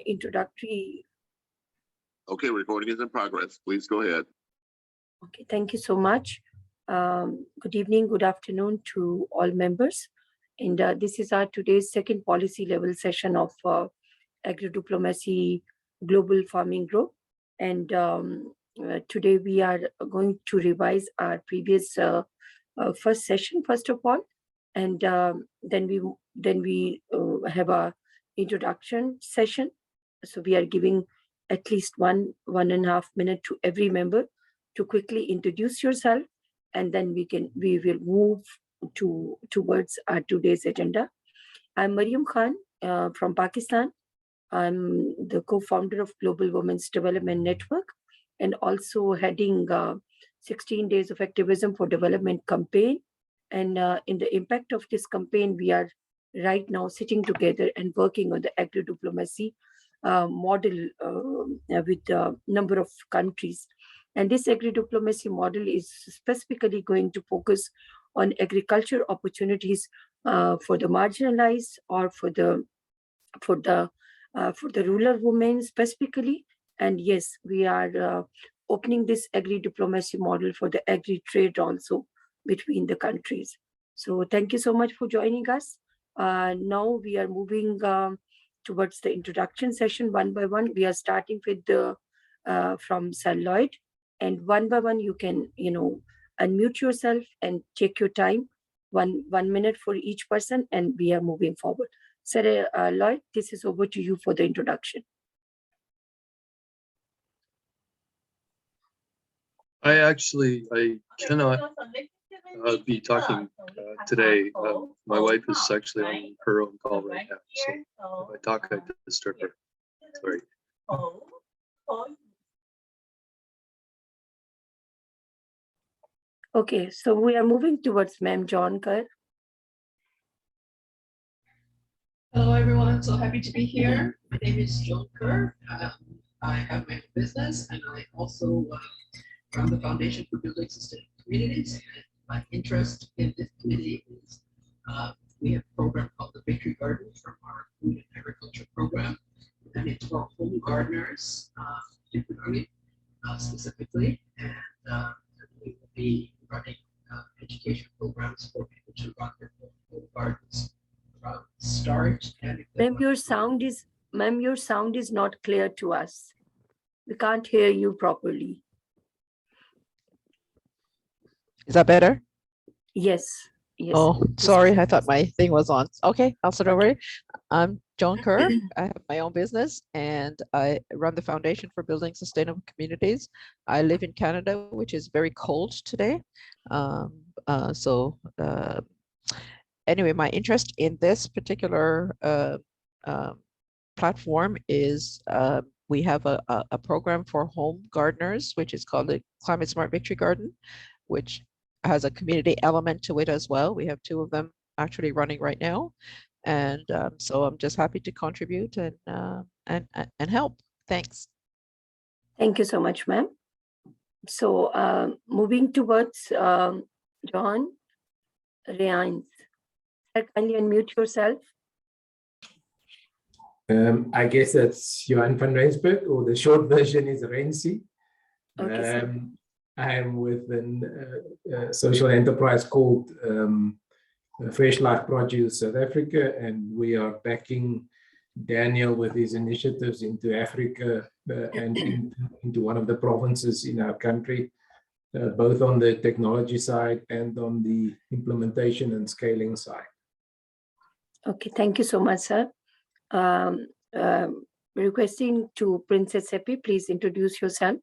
introductory. Okay, recording is in progress. Please go ahead. Okay, thank you so much. Good evening, good afternoon to all members. And this is our today's second policy level session of Agri-Diplomacy Global Farming Group. And today we are going to revise our previous first session, first of all. And then we have a introduction session. So we are giving at least 1.5 minutes to every member to quickly introduce yourself, and then we will move towards our today's agenda. I'm Mariam Khan from Pakistan. I'm the co-founder of Global Women's Development Network and also heading 16 Days of Activism for Development campaign. And in the impact of this campaign, we are right now sitting together and working on the agri-diplomacy model with a number of countries. And this agri-diplomacy model is specifically going to focus on agriculture opportunities for the marginalized or for the rural women specifically. And yes, we are opening this agri-diplomacy model for the agri-trade also between the countries. So thank you so much for joining us. Now we are moving towards the introduction session one by one. We are starting with the from Syed, and one by one you can unmute yourself and take your time, one minute for each person, and we are moving forward. Syed, Lloyd, this is over to you for the introduction. I cannot be talking today. My wife is actually on her own call right now, so if I talk, I disturb her. Sorry. Okay, so we are moving towards Ma'am Joan Kerr. Hello, everyone. So happy to be here. My name is Joan Kerr. I have my own business, and I also run the Foundation for Building Sustainable Communities. And my interest in this committee is we have a program called the Victory Garden from our Food and Agriculture program, and it's for home gardeners, particularly specifically, and we will be running education programs for people to run their home gardens from start. And Ma'am, your sound is not clear to us. We can't hear you properly. Is that better? Yes. Yes. Oh, sorry. I thought my thing was on. Okay, I'll start over. I'm Joan Kerr. I have my own business and I run the Foundation for Building Sustainable Communities. I live in Canada, which is very cold today. Anyway, my interest in this particular platform is we have a program for home gardeners, which is called the Climate Smart Victory Garden, which has a community element to it as well. We have 2 of them actually running right now. And so I'm just happy to contribute and help. Thanks. Thank you so much, ma'am. So moving towards John Ryan. Kindly unmute yourself. I guess that's Johan van Rensburg, or the short version is Renzi. Okay, I am with a social enterprise called Fresh Life Produce South Africa, and we are backing Daniel with his initiatives into Africa and into one of the provinces in our country, both on the technology side and on the implementation and scaling side. Okay, thank you so much, sir. Requesting to Princess Seppi, please introduce yourself.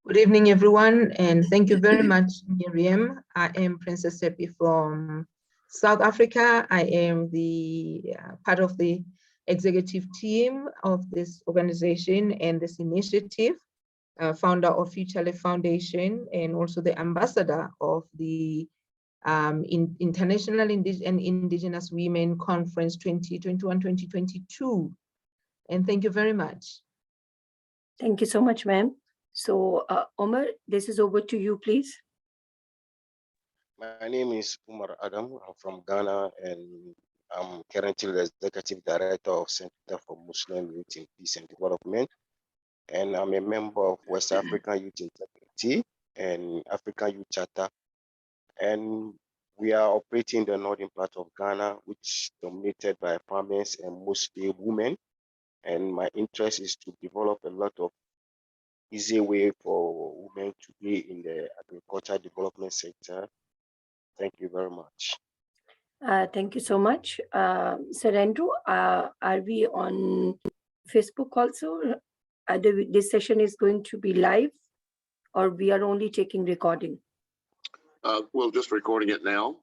Good evening, everyone, and thank you very much, Miriam. I am Princess Seppi from South Africa. I am the part of the executive team of this organization and this initiative, founder of Future Life Foundation, and also the ambassador of the International Indigenous Women Conference 2021-2022. And thank you very much. Thank you so much, ma'am. So, Omar, this is over to you, please. My name is Umar Adam. I'm from Ghana, and I'm currently the Executive Director of Center for Muslim Youth in Peace and Development, and I'm a member of West African Youth Integrity and African Youth Charter, and we are operating in the northern part of Ghana, which is dominated by farmers and mostly women, and my interest is to develop a lot of easy way for women to be in the agricultural development sector. Thank you very much. Thank you so much. Sir Andrew, are we on Facebook also? This session is going to be live, or we are only taking recording? We're just recording it now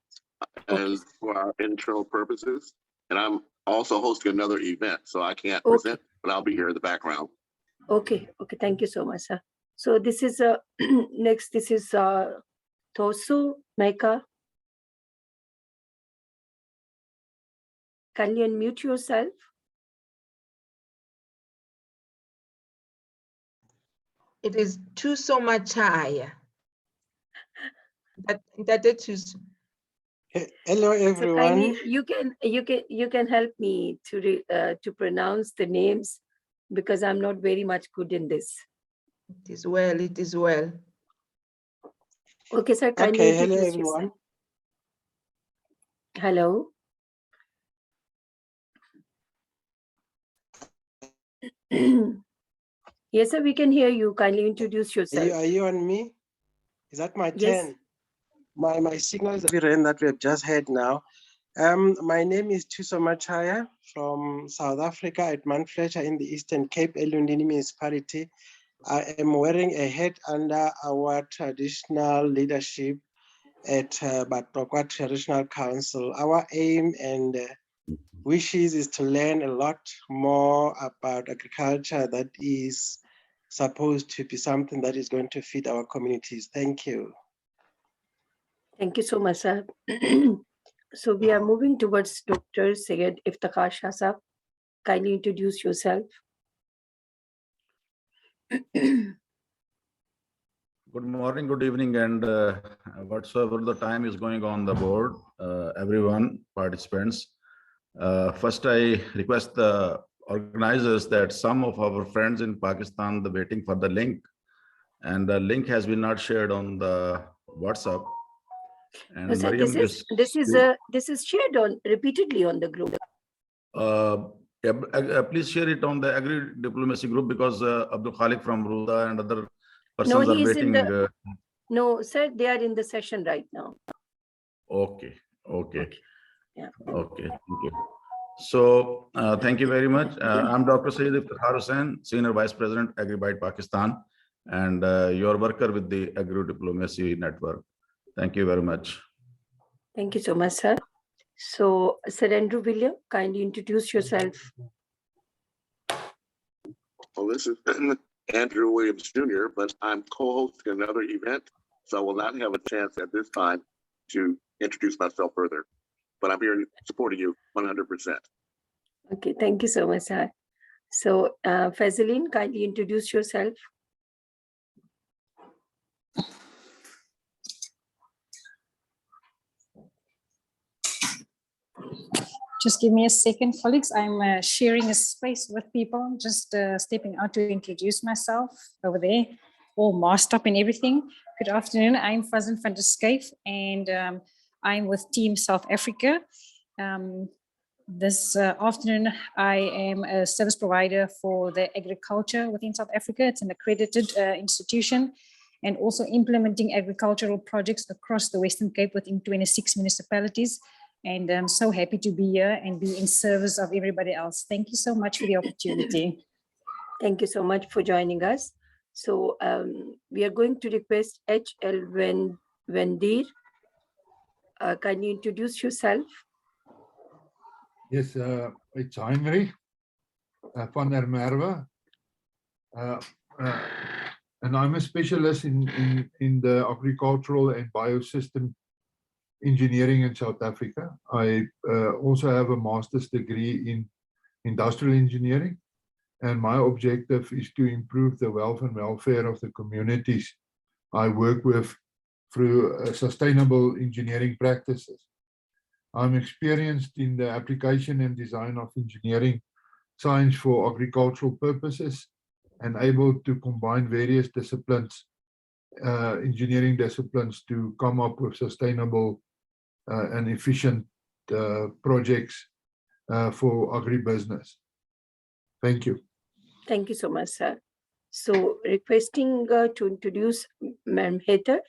and for our internal purposes. And I'm also hosting another event, so I can't present, but I'll be here in the background. Okay, thank you so much, sir. So this is next, this is Tosu Meka. Can you unmute yourself? It is too so much higher. That is too. Hello everyone. So you can help me to pronounce the names, because I'm not very much good in this. It is well. It is well. Okay, sir. Okay. Hello everyone. Hello. Yes, sir. We can hear you. Kindly introduce yourself. Are you on me? Is that my Yes. turn? My signal is a bit rain that we have just heard now. My name is Thuso Machaya from South Africa at Mount Fletcher in the Eastern Cape, Linden Lin Municipality. I am wearing a hat under our traditional leadership at Batokwa Traditional Council. Our aim and wishes is to learn a lot more about agriculture that is supposed to be something that is going to feed our communities. Thank you. Thank you so much, sir. So we are moving towards Dr. Syed Iftikhar Shah sir. Kindly introduce yourself. Good morning, good evening, and whatsoever the time is going on the board, everyone, participants. First, I request the organizers that some of our friends in Pakistan are waiting for the link, and the link has been not shared on the WhatsApp. And No, sir, Mariam, this is shared repeatedly on the group. Please share it on the Agri-Diplomacy group, because Abdul Khaleed from Ruda and other persons No, are he is waiting. in the. No, sir, they are in the session right now. Okay. Yeah. Okay. Thank you. So thank you very much. I'm Dr. Syed Iftikhar, Senior Vice President, AgriBite Pakistan, and your worker with the Agri-Diplomacy Network. Thank you very much. Thank you so much, sir. So, Sir Andrew William, kindly introduce yourself. Well, this is Andrew Williams Jr., but I'm co-hosting another event, so I will not have a chance at this time to introduce myself further. But I'm here supporting you 100%. Okay, thank you so much, sir. So, Fazlin, kindly introduce yourself. Just give me a second, colleagues. I'm sharing a space with people, just stepping out to introduce myself over there, all masked up and everything. Good afternoon, I'm Fazlin van der Schuyf, and I'm with Team South Africa. This afternoon, I am a service provider for the agriculture within South Africa. It's an accredited institution, and also implementing agricultural projects across the Western Cape within 26 municipalities. And I'm so happy to be here and be in service of everybody else. Thank you so much for the opportunity. Thank you so much for joining us. So we are going to request H.L. Wendir. Can you introduce yourself? Yes, it's Heinrich van der Merwe. And I'm a specialist in the agricultural and biosystem engineering in South Africa. I also have a master's degree in industrial engineering, and my objective is to improve the wealth and welfare of the communities I work with through sustainable engineering practices. I'm experienced in the application and design of engineering science for agricultural purposes and able to combine various disciplines, engineering disciplines, to come up with sustainable and efficient projects for agribusiness. Thank you. Thank you so much, sir. So requesting to introduce Ma'am Heather,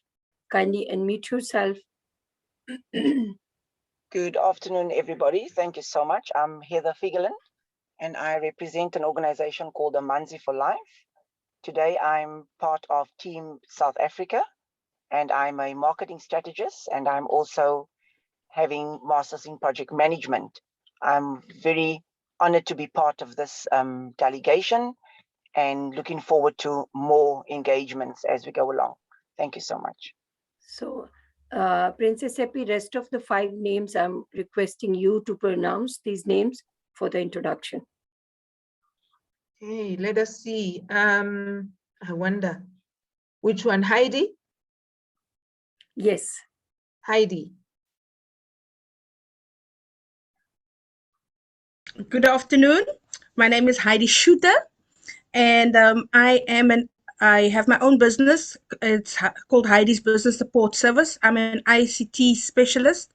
kindly unmute yourself. Good afternoon, everybody. Thank you so much. I'm Heather Ferguson, and I represent an organization called Amanzi for Life. Today, I'm part of Team South Africa, and I'm a marketing strategist, and I'm also having masters in project management. I'm very honored to be part of this delegation and looking forward to more engagements as we go along. Thank you so much. So, Princess Epi, rest of the 5 names, I'm requesting you to pronounce these names for the introduction. Okay, let us see. I wonder, which one? Heidi? Yes. Heidi. Good afternoon. My name is Heidi Schutter, and I have my own business. It's called Heidi's Business Support Service. I'm an ICT specialist,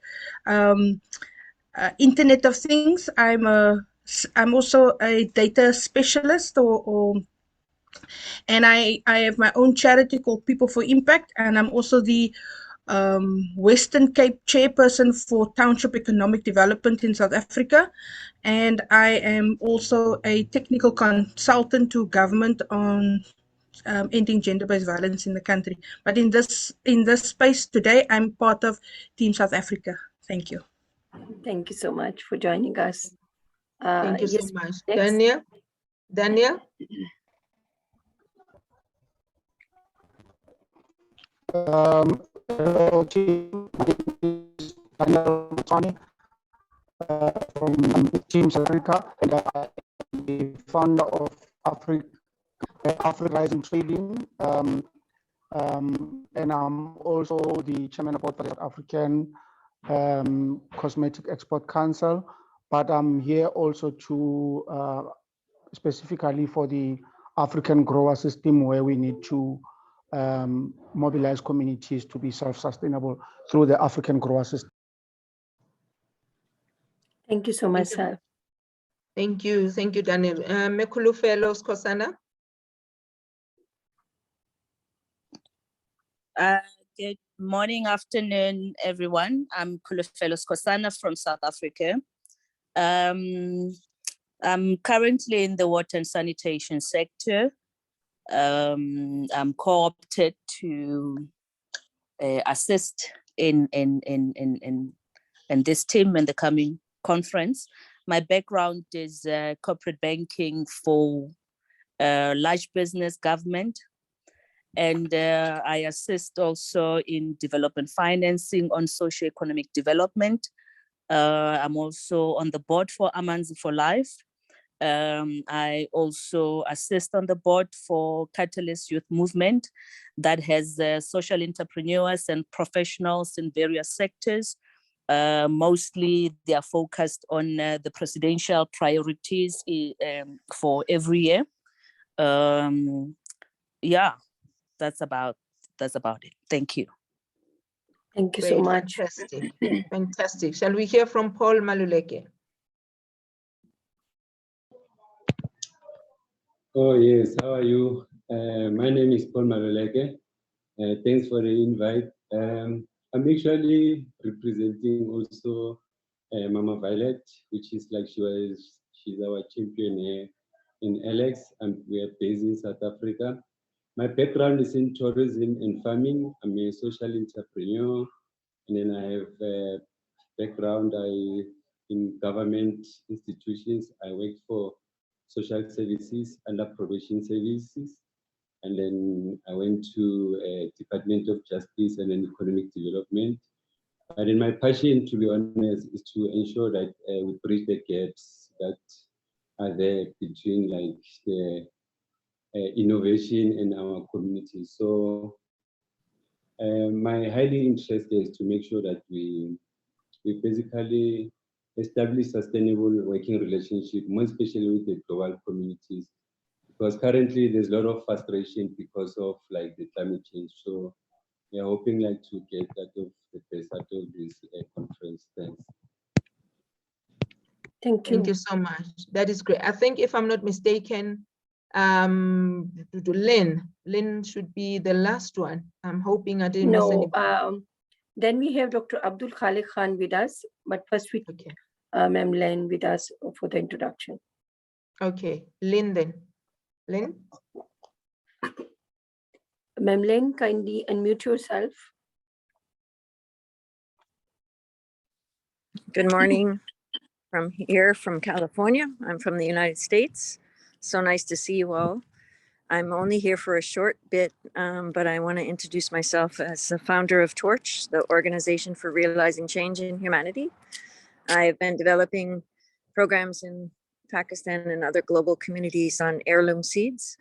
Internet of Things. I'm also a data specialist, and I have my own charity called People for Impact, and I'm also the Western Cape chairperson for Township Economic Development in South Africa, and I am also a technical consultant to government on ending gender-based violence in the country. But in this space today, I'm part of Team South Africa. Thank you. Thank you so much for joining us. Thank you yes, so much. next. Daniel? Hello, team. My name is Daniel from Team South Africa, and I am the founder of Africa Rising Trading, and I'm also the chairman of the South African Cosmetic Export Council. But I'm here also to specifically for the African grower system, where we need to mobilize communities to be self-sustainable through the African grower system. Thank you so much, sir. Thank you, Daniel. Mekhulufelo Skosana. Good morning, afternoon, everyone. I'm Khulufelo Skosana from South Africa. I'm currently in the water and sanitation sector. I'm co-opted to assist in this team in the coming conference. My background is corporate banking for large business, government, and I assist also in development financing on socio-economic development. I'm also on the board for Amanzi for Life. I also assist on the board for Catalyst Youth Movement that has social entrepreneurs and professionals in various sectors. Mostly they are focused on the presidential priorities for every year. Yeah, that's about it. Thank you. Thank you so much. Fantastic. Fantastic. Shall we hear from Paul Maluleke? Oh, yes. How are you? My name is Paul Maluleke. Thanks for the invite. I'm actually representing also Mama Violet, which is like she's our champion here in Alex, and we are based in South Africa. My background is in tourism and farming. I'm a social entrepreneur, and then I have a background in government institutions. I worked for social services under probation services, and then I went to Department of Justice and then Economic Development. And then my passion, to be honest, is to ensure that we bridge the gaps that are there between like the innovation in our community. So my highly interest is to make sure that we we basically establish sustainable working relationship, more especially with the global communities, because currently there's a lot of frustration because of like the climate change. So we are hoping like to get out of the best out of this conference. Thanks. Thank you. Thank you so much. That is great. I think if I'm not mistaken, Lin should be the last one. I'm hoping I didn't miss any. Then we have Dr. Abdul Khaleed Khan with us, but first we Memelin with us for the introduction. Okay, Linden. Lin? Memelin, kindly unmute yourself. Good morning from here, from California. I'm from the United States. So nice to see you all. I'm only here for a short bit, but I want to introduce myself as the founder of Torch, the Organization for Realizing Change in Humanity. I've been developing programs in Pakistan and other global communities on heirloom seeds.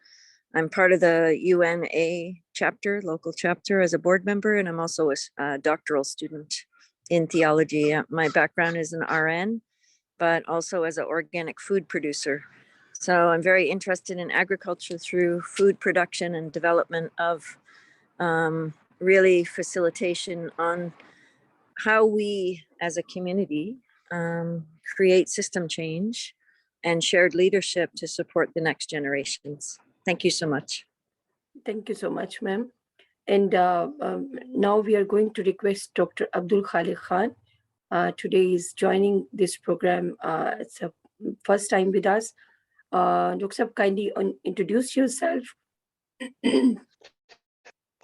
I'm part of the UNA chapter, local chapter, as a board member, and I'm also a doctoral student in theology. My background is an RN, but also as an organic food producer. So I'm very interested in agriculture through food production and development of really facilitation on how we as a community create system change and shared leadership to support the next generations. Thank you so much. Thank you so much, ma'am. And now we are going to request Dr. Abdul Khaleed Khan. Today is joining this program. It's a first time with us. Dr. Sahab, kindly introduce yourself.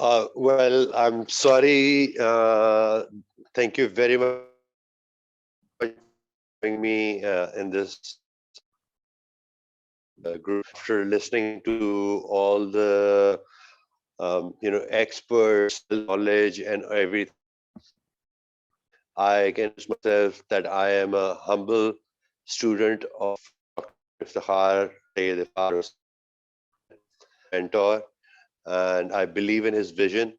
Well, I'm sorry. Thank you very much for having me in this group. After listening to all the experts, knowledge, and everything, I can introduce myself that I am a humble student of Iftikhar, the mentor, and I believe in his vision.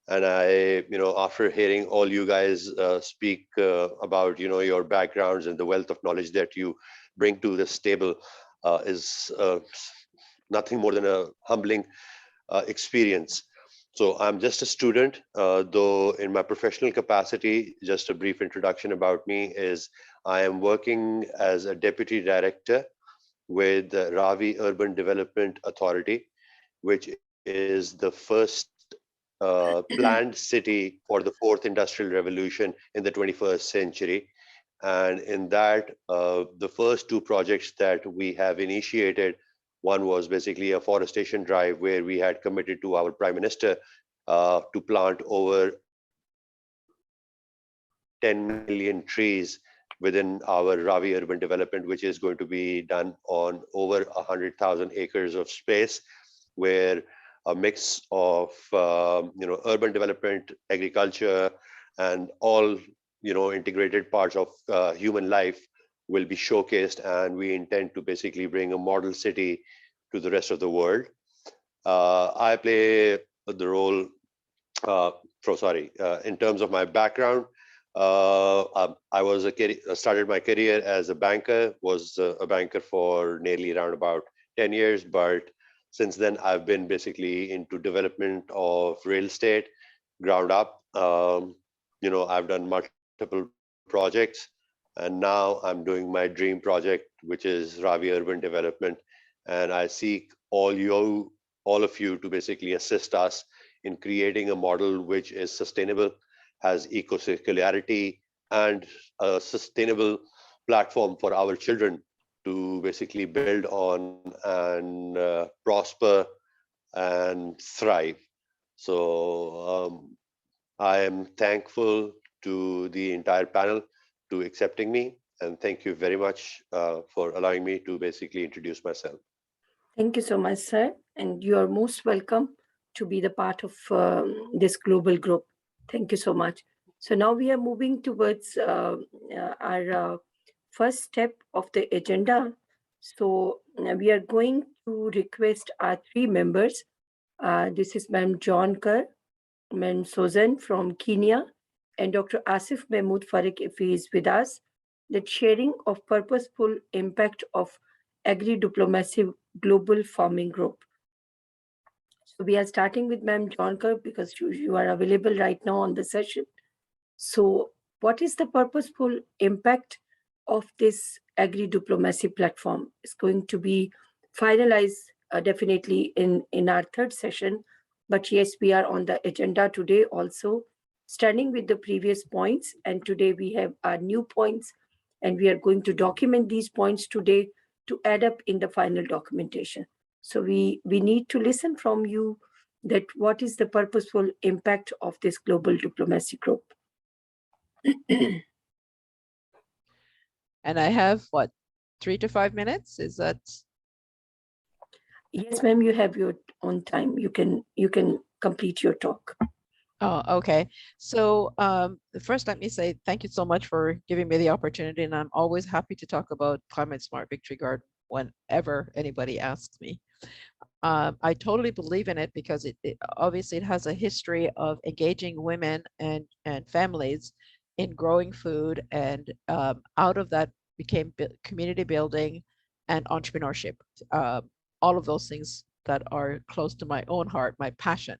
And I, after hearing all you guys speak about, your backgrounds and the wealth of knowledge that you bring to this table is nothing more than a humbling experience. So I'm just a student, though in my professional capacity, just a brief introduction about me is I am working as a deputy director with the Ravi Urban Development Authority, which is the first planned city for the fourth industrial revolution in the 21st century. And in that, the first two projects that we have initiated, one was basically a forestation drive where we had committed to our Prime Minister to plant over 10 million trees within our Ravi urban development, which is going to be done on over 100,000 acres of space, where a mix of urban development, agriculture, and all integrated parts of human life will be showcased, and we intend to basically bring a model city to the rest of the world. I play the role. In terms of my background, I was started my career as a banker. Was a banker for nearly around about 10 years, but since then I've been basically into development of real estate, ground up. I've done multiple projects, and now I'm doing my dream project, which is Ravi Urban Development. And I seek all of you to basically assist us in creating a model which is sustainable, has eco-circularity, and a sustainable platform for our children to basically build on and prosper and thrive. So I am thankful to the entire panel to accepting me, and thank you very much for allowing me to basically introduce myself. Thank you so much, sir. And you are most welcome to be the part of this global group. Thank you so much. So now we are moving towards our first step of the agenda. So we are going to request our three members. This is Ma'am Joan Kerr, Ma'am Susan from Kenya, and Dr. Asif Mahmood Farik, if he is with us, that sharing of purposeful impact of Agri-Diplomacy Global Farming Group. So we are starting with Ma'am Joan Kerr because you are available right now on the session. So what is the purposeful impact of this Agri-Diplomacy platform? It's going to be finalized definitely in our third session. But yes, we are on the agenda today also, starting with the previous points. And today we have our new points, and we are going to document these points today to add up in the final documentation. So we need to listen from you that what is the purposeful impact of this global diplomacy group. And I have what, 3 to 5 minutes? Is that? Yes, ma'am, you have your own time. You can complete your talk. Oh, okay. So first, let me say thank you so much for giving me the opportunity, and I'm always happy to talk about Climate Smart Victory Garden whenever anybody asks me. I totally believe in it because it obviously it has a history of engaging women and families in growing food, and out of that became community building and entrepreneurship. All of those things that are close to my own heart, my passion.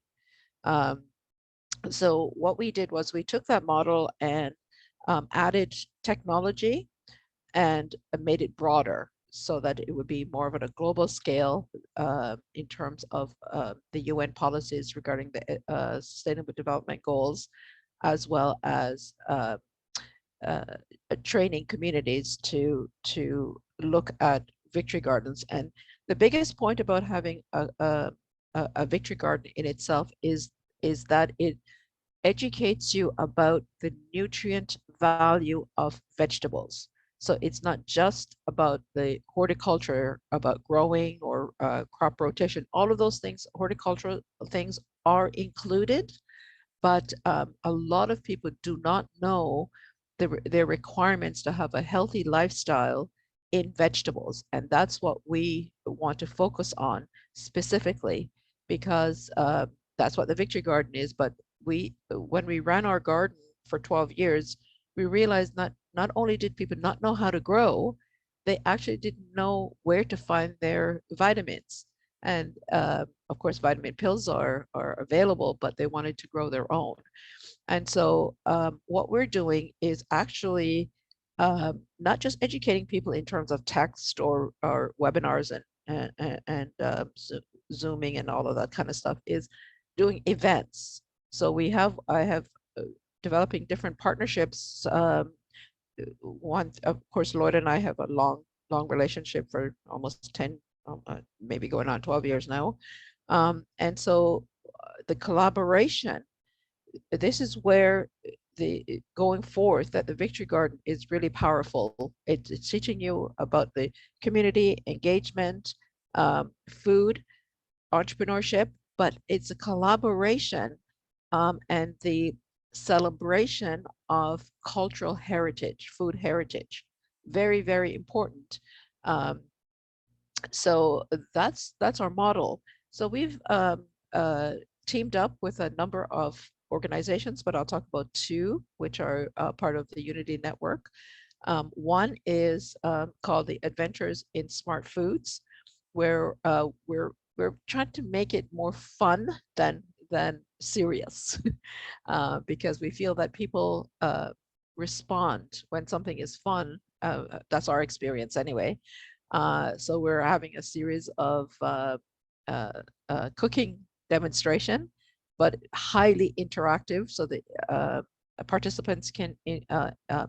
So what we did was we took that model and added technology and made it broader so that it would be more of at a global scale in terms of the UN policies regarding the Sustainable Development Goals, as well as training communities to look at victory gardens. And the biggest point about having a victory garden in itself is that it educates you about the nutrient value of vegetables. So it's not just about the horticulture, about growing or crop rotation. All of those things, horticultural things, are included, but a lot of people do not know their requirements to have a healthy lifestyle in vegetables. And that's what we want to focus on specifically, because that's what the Victory Garden is. But when we ran our garden for 12 years, we realized not only did people not know how to grow, they actually didn't know where to find their vitamins. And of course, vitamin pills are available, but they wanted to grow their own. And so what we're doing is actually not just educating people in terms of text or webinars and Zooming and all of that kind of stuff, is doing events. So I have developing different partnerships. One, of course, Lloyd and I have a long relationship for almost 10, maybe going on 12 years now. And so the collaboration, this is where going forth that the Victory Garden is really powerful. It's teaching you about the community engagement, food, entrepreneurship, but it's a collaboration and the celebration of cultural heritage, food heritage. Very, very important. So that's our model. So we've teamed up with a number of organizations, but I'll talk about two, which are part of the Unity Network. One is called the Adventures in Smart Foods, where we're trying to make it more fun than serious, because we feel that people respond when something is fun. That's our experience anyway. So we're having a series of cooking demonstration, but highly interactive, so the participants can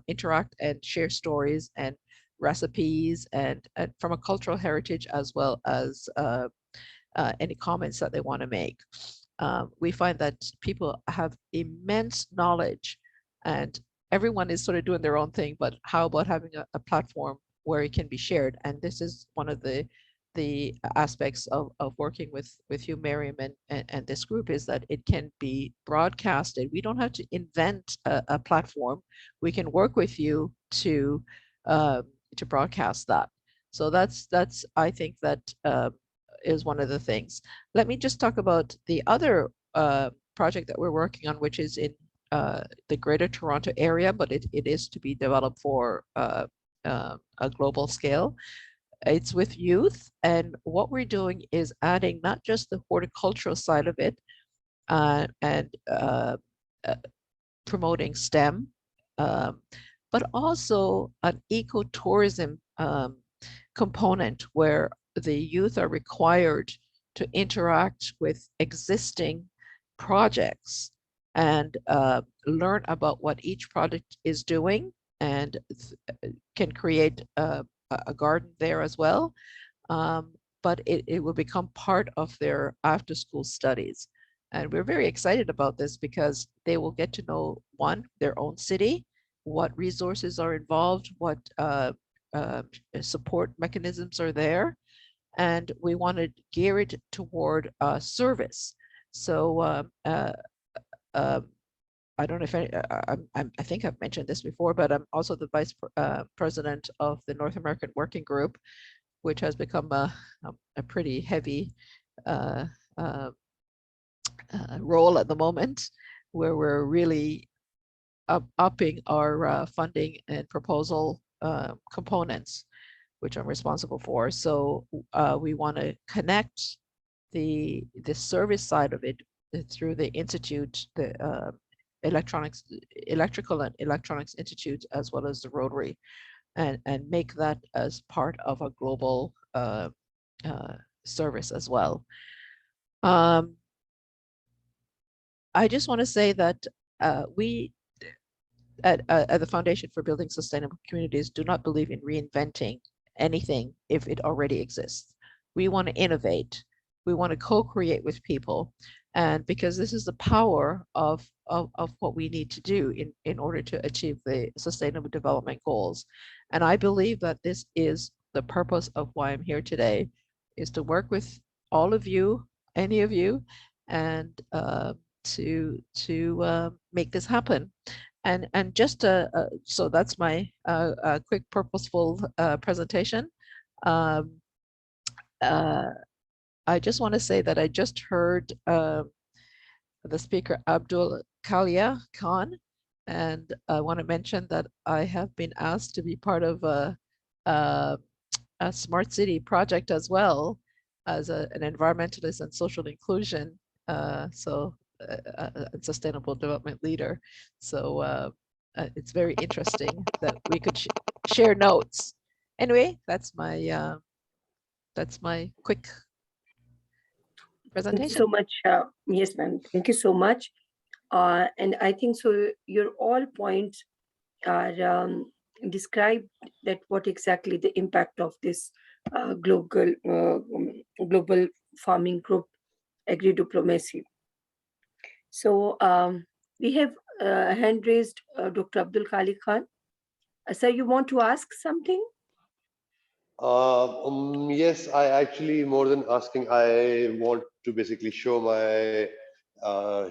interact and share stories and recipes and from a cultural heritage, as well as any comments that they want to make. We find that people have immense knowledge and everyone is sort of doing their own thing, but how about having a platform where it can be shared? And this is one of the aspects of working with you, Miriam, and this group, is that it can be broadcasted. We don't have to invent a platform. We can work with you to broadcast that. So that's I think that is one of the things. Let me just talk about the other project that we're working on, which is in the Greater Toronto area, but it is to be developed for a global scale. It's with youth, and what we're doing is adding not just the horticultural side of it and promoting STEM, but also an ecotourism component where the youth are required to interact with existing projects and learn about what each project is doing, and can create a garden there as well. But it will become part of their after-school studies. And we're very excited about this because they will get to know, one, their own city, what resources are involved, what support mechanisms are there. And we want to gear it toward service. So I don't know if I think I've mentioned this before, but I'm also the vice president of the North American Working Group, which has become a pretty heavy role at the moment, where we're really upping our funding and proposal components, which I'm responsible for. So we want to connect the service side of it through the institute, the Electrical and Electronics Institute, as well as the Rotary, and make that as part of a global service as well. I just want to say that we at the Foundation for Building Sustainable Communities do not believe in reinventing anything if it already exists. We want to innovate. We want to co-create with people, and because this is the power of what we need to do in order to achieve the Sustainable Development Goals. And I believe that this is the purpose of why I'm here today, is to work with all of you, any of you, and to make this happen. And just so that's my quick purposeful presentation. I just want to say that I just heard the speaker Abdul Khaleed Khan, and I want to mention that I have been asked to be part of a smart city project as well, as an environmentalist and social inclusion, so a sustainable development leader. So it's very interesting that we could share notes. Anyway, that's my quick presentation. Thank you so much. Yes, ma'am. Thank you so much. And I think so. Your all points are describe that what exactly the impact of this global farming group, AGRIDIPLOMACY. So we have a hand raised, Dr. Abdul Khaleed Khan. Sir, you want to ask something? Yes, I actually, more than asking, I want to basically show my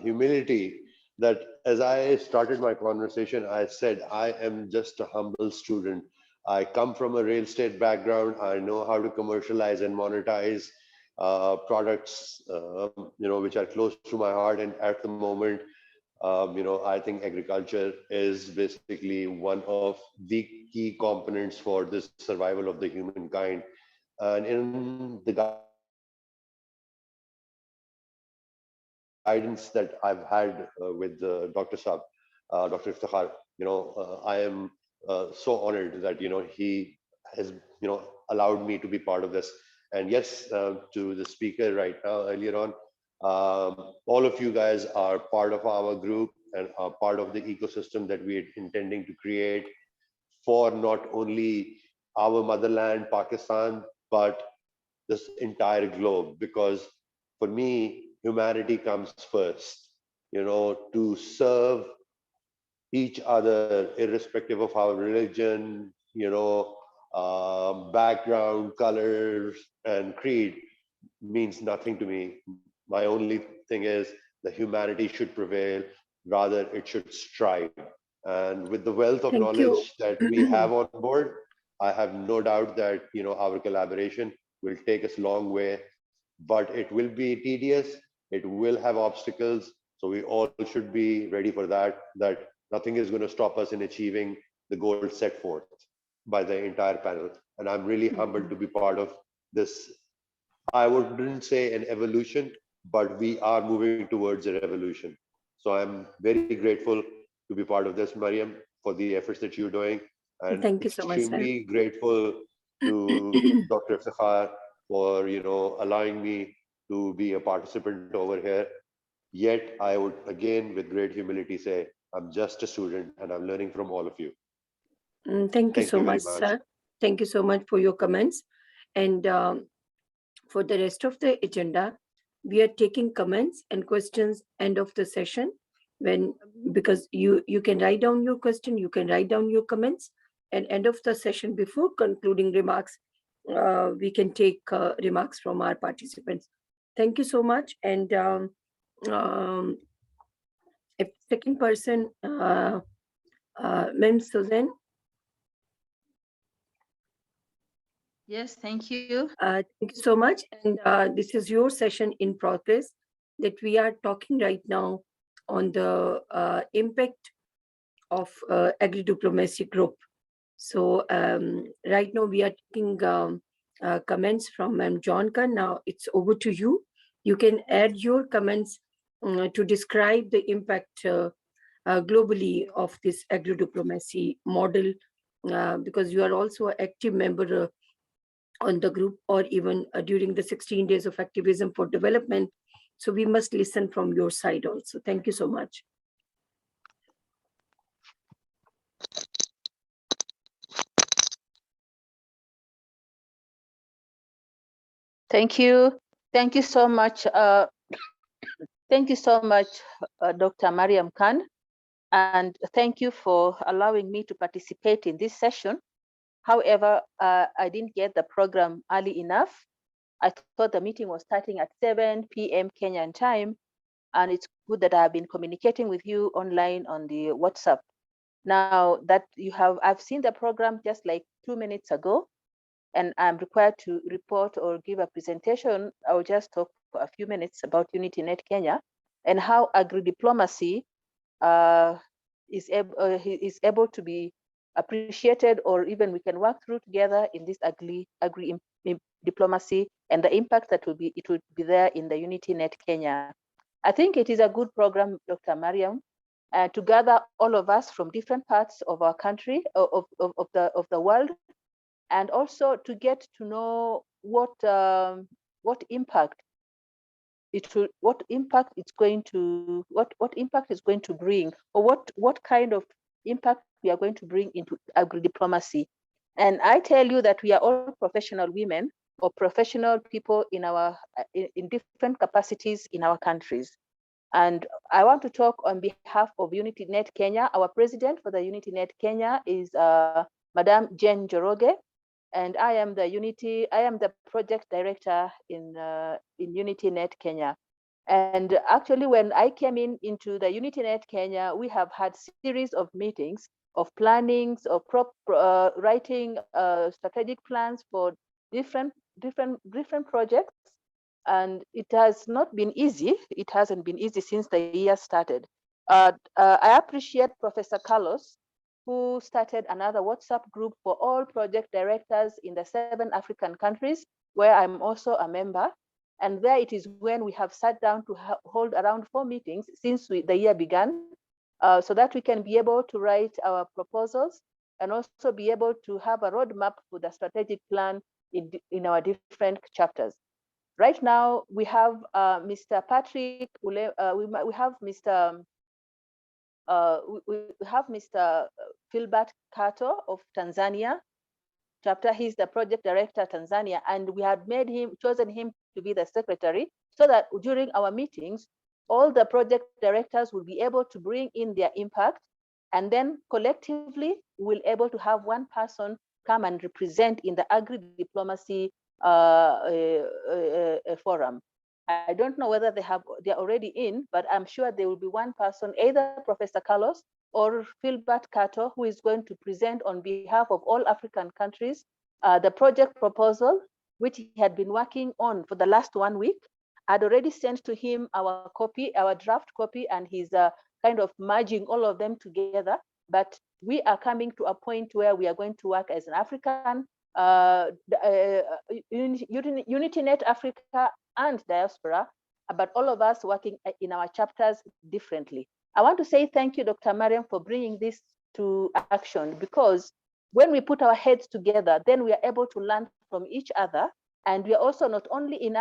humility that as I started my conversation, I said, I am just a humble student. I come from a real estate background. I know how to commercialize and monetize products, which are close to my heart. And at the moment, I think agriculture is basically one of the key components for this survival of the humankind. And in the guidance that I've had with Dr. Saab, Dr. Iftikhar, I am so honored that, he has, allowed me to be part of this. And yes, to the speaker right now, earlier on, all of you guys are part of our group and are part of the ecosystem that we're intending to create for not only our motherland, Pakistan, but this entire globe. Because for me, humanity comes first, to serve each other, irrespective of our religion, background, colors, and creed, means nothing to me. My only thing is the humanity should prevail, rather it should strive. And with the wealth of knowledge that we have on board, I have no doubt that, our collaboration will take us a long way, but it will be tedious. It will have obstacles, So we all should be ready for that, that nothing is going to stop us in achieving the goals set forth by the entire panel. And I'm really humbled to be part of this. I wouldn't say an evolution, but we are moving towards a revolution. So I'm very grateful to be part of this, Mariam, for the efforts that you're doing. And Thank you so much, sir. extremely grateful to Dr. Iftikhar for, allowing me to be a participant over here. Yet I would again, with great humility, say I'm just a student and I'm learning from all of you. Thank you so very much, sir. Thank you so much for your comments. And for the rest of the agenda, we are taking comments and questions end of the session, because you can write down your question, you can write down your comments, and end of the session, before concluding remarks, we can take remarks from our participants. Thank you so much. And if second person, Ma'am Suzanne. Yes, thank you. Thank you so much. And this is your session in progress that we are talking right now on the impact of Agri-Diplomacy Group. So right now we are taking comments from Ma'am Joan. Now it's over to you. You can add your comments to describe the impact globally of this Agri-Diplomacy model, because you are also an active member on the group, or even during the 16 days of activism for development. So we must listen from your side also. Thank you so much. Thank you. Thank you so much. Thank you so much, Dr. Mariam Khan. And thank you for allowing me to participate in this session. However, I didn't get the program early enough. I thought the meeting was starting at 7 p.m. Kenyan time, and it's good that I've been communicating with you online on the WhatsApp. Now that I've seen the program just like 2 minutes ago, and I'm required to report or give a presentation. I'll just talk for a few minutes about UnityNet Kenya and how agri-diplomacy is able to be appreciated, or even we can work through together in this agri-diplomacy and the impact that it will be there in the UnityNet Kenya. I think it is a good program, Dr. Mariam, to gather all of us from different parts of our country, of the world, and also to get to know what impact it's going to bring, or what kind of impact we are going to bring into agri-diplomacy. And I tell you that we are all professional women or professional people in different capacities in our countries. And I want to talk on behalf of UnityNet Kenya. Our president for the UnityNet Kenya is Madam Jane Njoroge, and I am the project director in UnityNet Kenya. And actually, when I came into the UnityNet Kenya, we have had series of meetings, of plannings, of writing strategic plans for different projects. And it has not been easy. It hasn't been easy since the year started. I appreciate Professor Carlos, who started another WhatsApp group for all project directors in the 7 African countries, where I'm also a member. And there it is when we have sat down to hold around 4 meetings since the year began, so that we can be able to write our proposals and also be able to have a roadmap for the strategic plan in our different chapters. Right now, we have Mr. Patrick, we have Mr. Philbert Kato of Tanzania chapter. He's the project director Tanzania, and we had chosen him to be the secretary, so that during our meetings, all the project directors will be able to bring in their impact, and then collectively we'll able to have one person come and represent in the agri-diplomacy forum. I don't know whether they're already in, but I'm sure there will be one person, either Professor Carlos or Philbert Kato, who is going to present on behalf of all African countries the project proposal, which he had been working on for the last 1 week. I'd already sent to him our copy, our draft copy, and he's kind of merging all of them together. But we are coming to a point where we are going to work as an African, UnityNet Africa and diaspora, but all of us working in our chapters differently. I want to say thank you, Dr. Mariam, for bringing this to action, because when we put our heads together, then we are able to learn from each other. And we are also not only in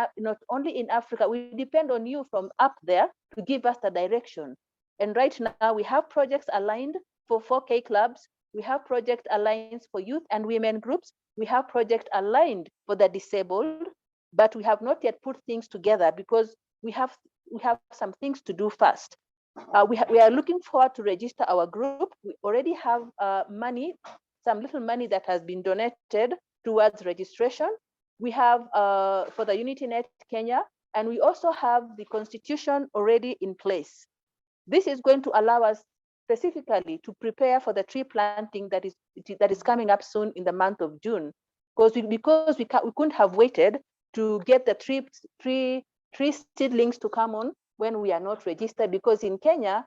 Africa, we depend on you from up there to give us the direction. And right now we have projects aligned for 4K clubs. We have project aligned for youth and women groups. We have project aligned for the disabled, but we have not yet put things together because we have some things to do first. We are looking forward to register our group. We already have money, some little money that has been donated towards registration. We have for the UnityNet Kenya, and we also have the constitution already in place. This is going to allow us specifically to prepare for the tree planting that is coming up soon in the month of June, because we couldn't have waited to get the tree seedlings to come on when we are not registered, because in Kenya,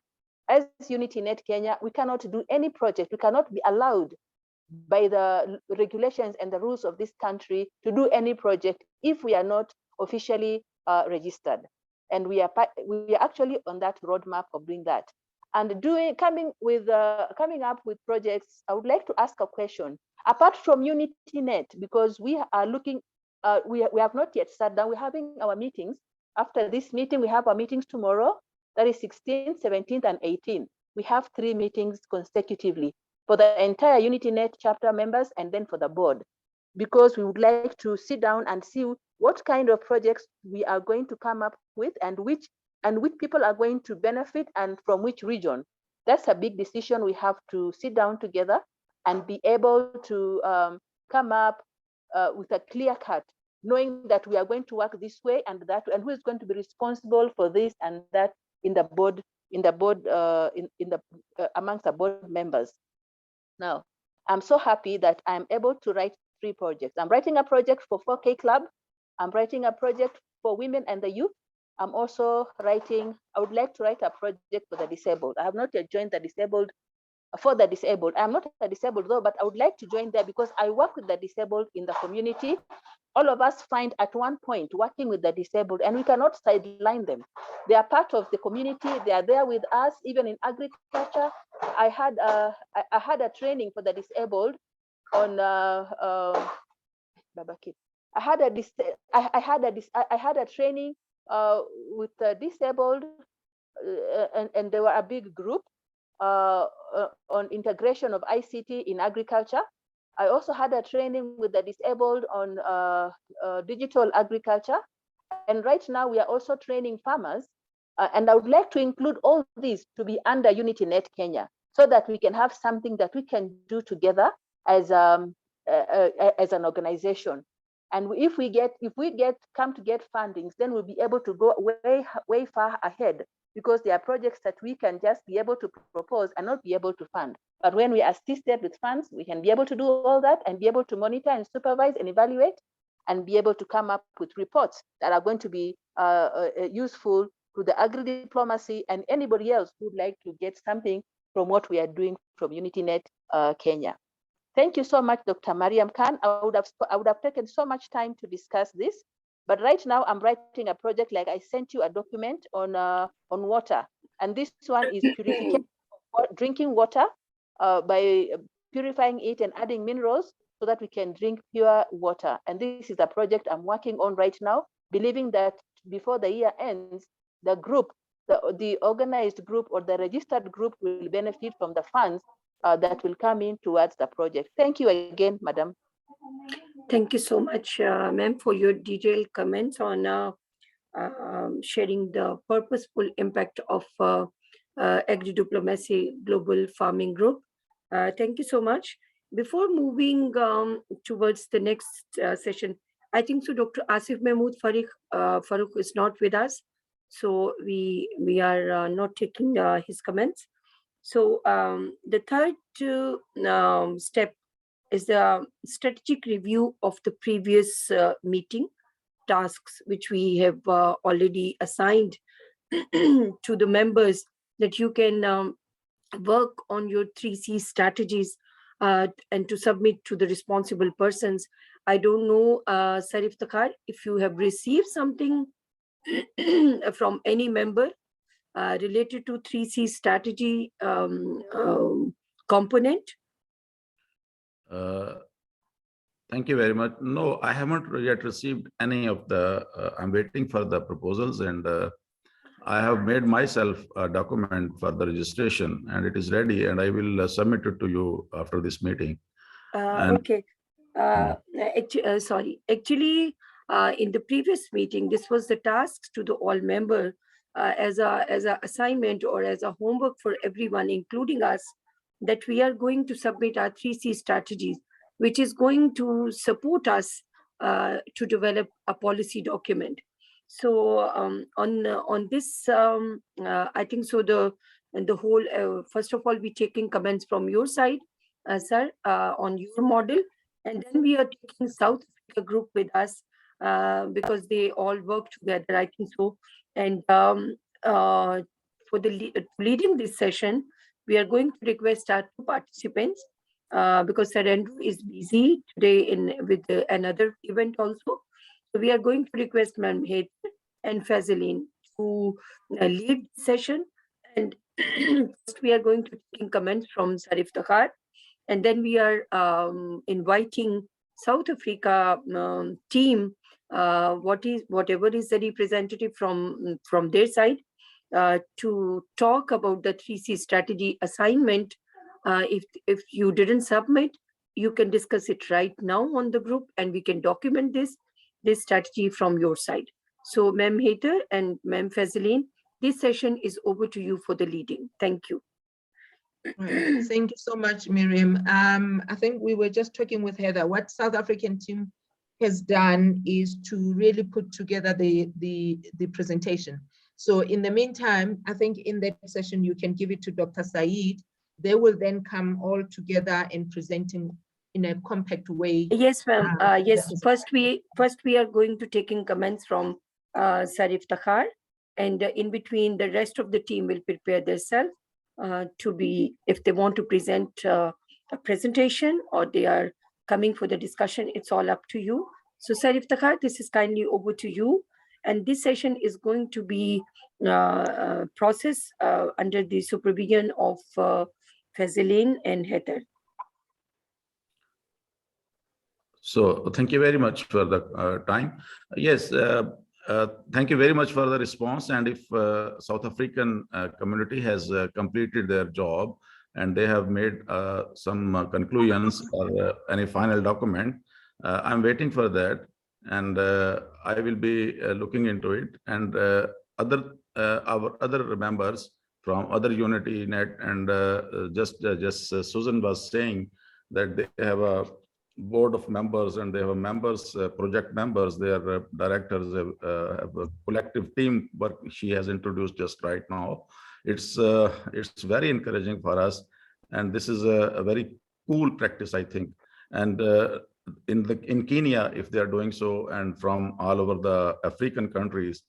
as UnityNet Kenya, we cannot do any project. We cannot be allowed by the regulations and the rules of this country to do any project if we are not officially registered. And we are actually on that roadmap of doing that. And coming up with projects, I would like to ask a question. Apart from UnityNet, because we are looking, we have not yet sat down. We're having our meetings. After this meeting, we have our meetings tomorrow. That is 16th, 17th, and 18th. We have 3 meetings consecutively for the entire UnityNet chapter members and then for the board, because we would like to sit down and see what kind of projects we are going to come up with and which people are going to benefit and from which region. That's a big decision. We have to sit down together and be able to come up with a clear cut, knowing that we are going to work this way and that, and who is going to be responsible for this and that in the board, amongst the board members. Now, I'm so happy that I'm able to write 3 projects. I'm writing a project for 4K Club. I'm writing a project for women and the youth. I'm also writing, I would like to write a project for the disabled. I have not yet joined the disabled, for the disabled. I'm not a disabled though, but I would like to join there because I work with the disabled in the community. All of us find at one point working with the disabled, and we cannot sideline them. They are part of the community. They are there with us, even in agriculture. I had a training for the disabled on I had a training with the disabled, and they were a big group on integration of ICT in agriculture. I also had a training with the disabled on digital agriculture. And right now we are also training farmers. And I would like to include all these to be under UnityNet Kenya, so that we can have something that we can do together as an organization. And if we come to get fundings, then we'll be able to go way far ahead, because there are projects that we can just be able to propose and not be able to fund. But when we are assisted with funds, we can be able to do all that and be able to monitor and supervise and evaluate and be able to come up with reports that are going to be useful to the agri-diplomacy and anybody else who would like to get something from what we are doing from UnityNet Kenya. Thank you so much, Dr. Mariam Khan. I would have taken so much time to discuss this, but right now I'm writing a project, like I sent you a document on water, and this one is purification of drinking water by purifying it and adding minerals so that we can drink pure water. And this is a project I'm working on right now, believing that before the year ends, the group, the organized group or the registered group will benefit from the funds that will come in towards the project. Thank you again, Madam. Thank you so much, ma'am, for your detailed comments on sharing the purposeful impact of Agri-Diplomacy Global Farming Group. Thank you so much. Before moving towards the next session, I think so Dr. Asif Mahmood Farooq is not with us, so we are not taking his comments. So the third step is the strategic review of the previous meeting. tasks which we have already assigned to the members, that you can work on your 3C strategies and to submit to the responsible persons. I don't know, Sir Iftikhar, if you have received something from any member related to 3C strategy component. Thank you very much. No, I haven't yet received any of the, I'm waiting for the proposals, and I have made myself a document for the registration, and it is ready, and I will submit it to you after this meeting. Okay. Sorry. Actually, in the previous meeting, this was the task to the all member as a assignment or as a homework for everyone, including us, that we are going to submit our 3C strategies, which is going to support us to develop a policy document. So on this, I think so. The whole first of all, we're taking comments from your side, sir, on your model, and then we are taking South Africa group with us because they all work together, I think so. And for the leading this session, we are going to request our two participants because Sir Andrew is busy today with another event also. So we are going to request Ma'am Heidi and Fazlin to lead the session, and first we are going to take comments from Sir Iftikhar, and then we are inviting South Africa team, whatever is the representative from their side, to talk about the 3C strategy assignment. If you didn't submit, you can discuss it right now on the group, and we can document this strategy from your side. So Ma'am Heidi and Ma'am Fazlin, this session is over to you for the leading. Thank you. Thank you so much, Miriam. I think we were just talking with Heather. What South African team has done is to really put together the presentation. So in the meantime, I think in that session, you can give it to Dr. Syed. They will then come all together and presenting in a compact way. Yes, ma'am. Yes, first we are going to taking comments from Sir Iftikhar, and in between the rest of the team will prepare themselves to be, if they want to present a presentation or they are coming for the discussion, it's all up to you. So Sir Iftikhar, this is kindly over to you. And this session is going to be processed under the supervision of Fazlin and Heather. So thank you very much for the time. Yes, thank you very much for the response. And if South African community has completed their job and they have made some conclusions or any final document, I'm waiting for that, and I will be looking into it. And our other members from other UnityNet, and just Susan was saying that they have a board of members and they have members, project members, they are directors, have a collective team work she has introduced just right now. It's very encouraging for us, and this is a very cool practice, I think. And in Kenya, if they are doing so, and from all over the African countries,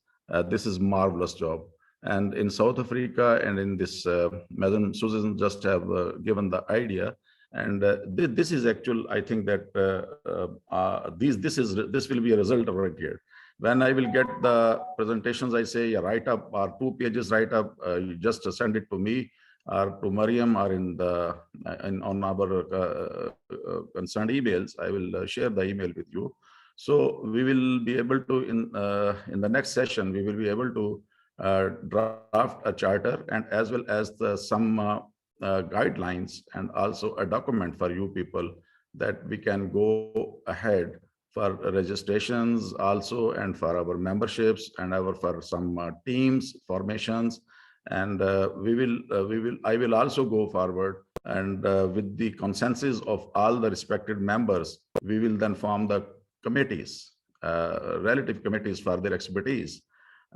this is marvelous job. And in South Africa and in this, Madam Susan just have given the idea. And this is actual, I think that this will be a result of it here. When I will get the presentations, I say write up or 2 pages write up, you just send it to me or to Mariam or on our concerned emails. I will share the email with you. So we will be able to, in the next session, we will be able to draft a charter, and as well as some guidelines, and also a document for you people that we can go ahead for registrations also, and for our memberships, and for some teams formations. And I will also go forward, and with the consensus of all the respected members, we will then form the committees, relative committees for their expertise.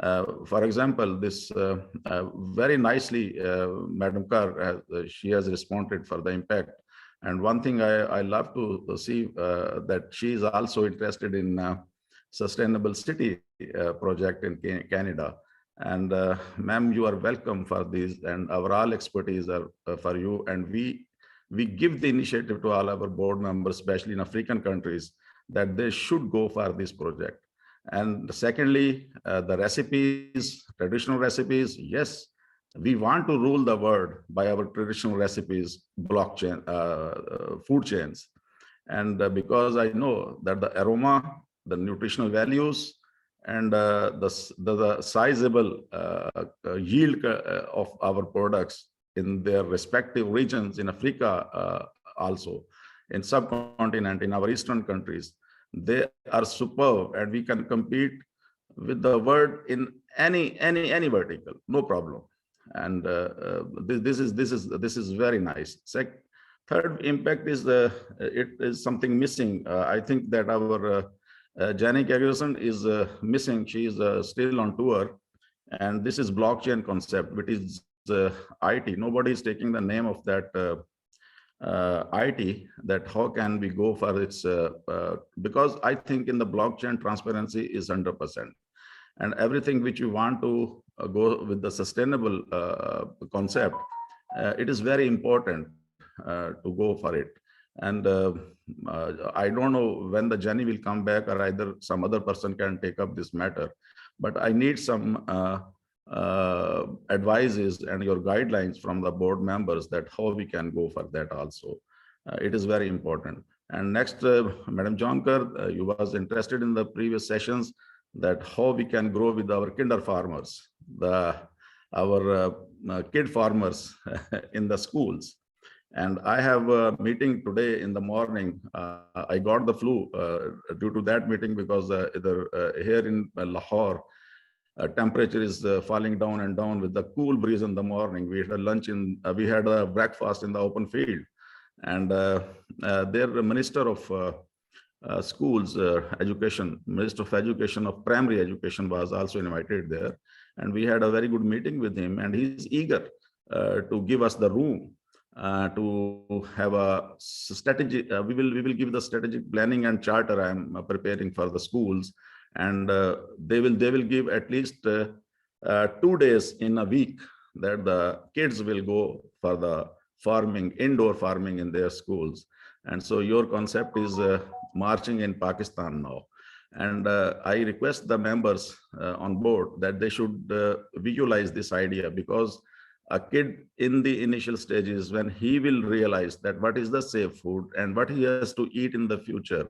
For example, this very nicely, Madam Kerr, she has responded for the impact. And one thing I love to see that she is also interested in sustainable city project in Canada. And ma'am, you are welcome for these, and our all expertise are for you. And we give the initiative to all our board members, especially in African countries, that they should go for this project. And secondly, the recipes, traditional recipes, yes, we want to rule the world by our traditional recipes, blockchain, food chains. And because I know that the aroma, the nutritional values, and the sizable yield of our products in their respective regions in Africa, also in subcontinent, in our eastern countries, they are superb, and we can compete with the world in any vertical, no problem. And this is very nice. Third impact is it is something missing. I think that our Janet Ferguson is missing. She is still on tour, and this is blockchain concept, which is IT. Nobody is taking the name of that IT. That how can we go for its? Because I think in the blockchain transparency is 100%, and everything which you want to go with the sustainable concept, it is very important to go for it. And I don't know when the Jenny will come back, or either some other person can take up this matter, but I need some advices and your guidelines from the board members that how we can go for that also. It is very important. And next, Madam Joan Kerr, you was interested in the previous sessions that how we can grow with our kinder farmers, our kid farmers in the schools. And I have a meeting today in the morning. I got the flu due to that meeting, because here in Lahore, temperature is falling down and down with the cool breeze in the morning. We had a lunch we had a breakfast in the open field, and their Minister of Schools Education, Minister of Education of Primary Education was also invited there, and we had a very good meeting with him, and he's eager to give us the room to have a strategy. We will give the strategic planning and charter I'm preparing for the schools, and they will give at least 2 days in a week that the kids will go for the farming, indoor farming in their schools. And so your concept is marching in Pakistan now. And I request the members on board that they should visualize this idea, because a kid in the initial stages, when he will realize that what is the safe food and what he has to eat in the future,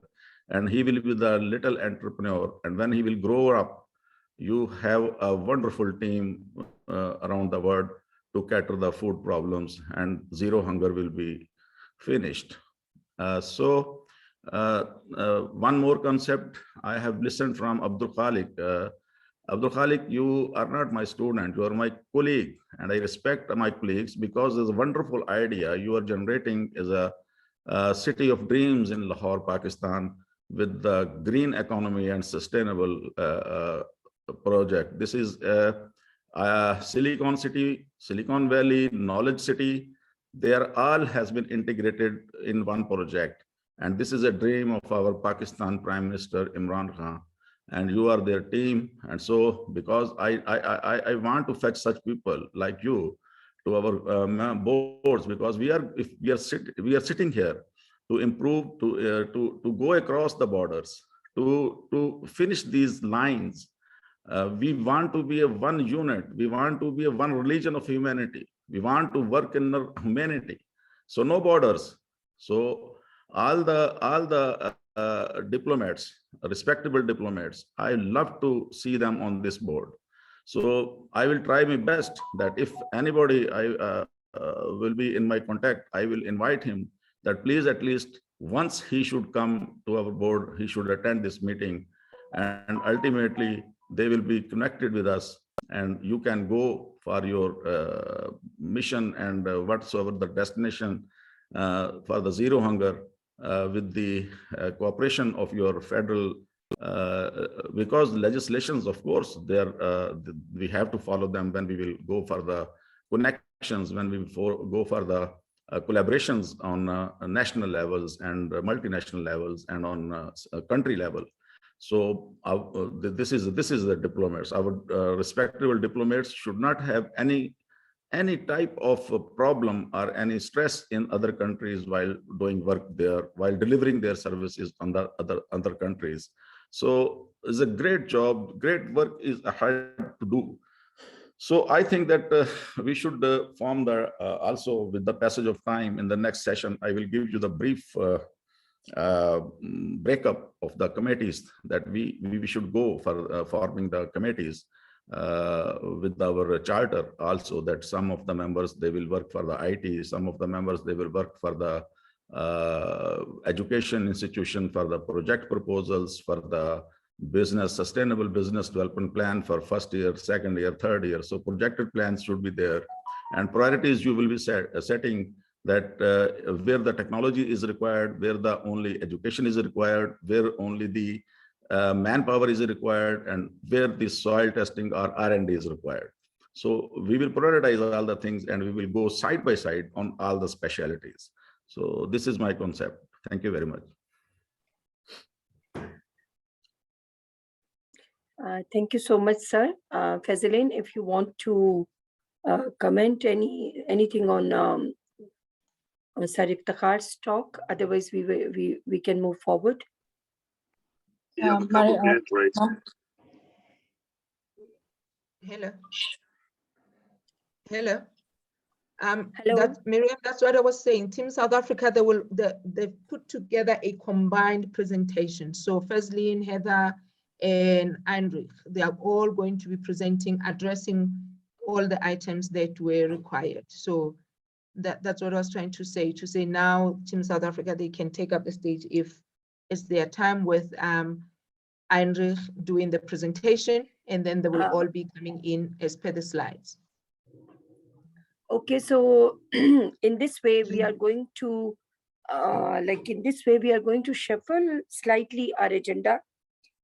and he will be the little entrepreneur, and when he will grow up, you have a wonderful team around the world to cater the food problems, and zero hunger will be finished. One more concept I have listened from Abdul Khaleed. Abdul Khaleed, you are not my student, you are my colleague, and I respect my colleagues, because there's a wonderful idea you are generating is a city of dreams in Lahore, Pakistan, with the green economy and sustainable project. This is a Silicon City, Silicon Valley, Knowledge City. They are all has been integrated in one project. And this is a dream of our Pakistan Prime Minister Imran Khan, and you are their team. And so, because I want to fetch such people like you to our boards, because we are sitting here to improve, to go across the borders, to finish these lines. We want to be a one unit. We want to be a one religion of humanity. We want to work in humanity. So no borders. So all the diplomats, respectable diplomats, I love to see them on this board. So I will try my best that if anybody will be in my contact, I will invite him that please at least once he should come to our board, he should attend this meeting, and ultimately they will be connected with us, and you can go for your mission and whatsoever the destination for the zero hunger with the cooperation of your federal, because legislations, of course, we have to follow them when we will go for the connections, when we go for the collaborations on national levels and multinational levels and on country level. So this is the diplomats. Our respectable diplomats should not have any type of problem or any stress in other countries while doing work there, while delivering their services on the other countries. So it's a great job, great work is hard to do. So I think that we should form the also with the passage of time in the next session, I will give you the brief breakup of the committees that we should go for forming the committees with our charter also, that some of the members, they will work for the IT, some of the members, they will work for the education institution, for the project proposals, for the sustainable business development plan for first year, second year, third year. So projected plans should be there, and priorities you will be setting that where the technology is required, where the only education is required, where only the manpower is required, and where the soil testing or R&D is required. So we will prioritize all the things, and we will go side by side on all the specialities. So this is my concept. Thank you very much. Thank you so much, sir. Fazlin, if you want to comment anything on Sir Iftikhar's talk, otherwise we can move forward. Yeah, a couple of hands raised. Hello. Hello. Hello. Miriam, that's what I was saying. Team South Africa, they put together a combined presentation. So Fazlin, Heather, and Heinrich, they are all going to be presenting, addressing all the items that were required. So that's what I was trying to say now Team South Africa, they can take up the stage if it's their time with Heinrich doing the presentation, and then they will all be coming in as per the slides. Okay, so in this way, we are going to, shuffle slightly our agenda,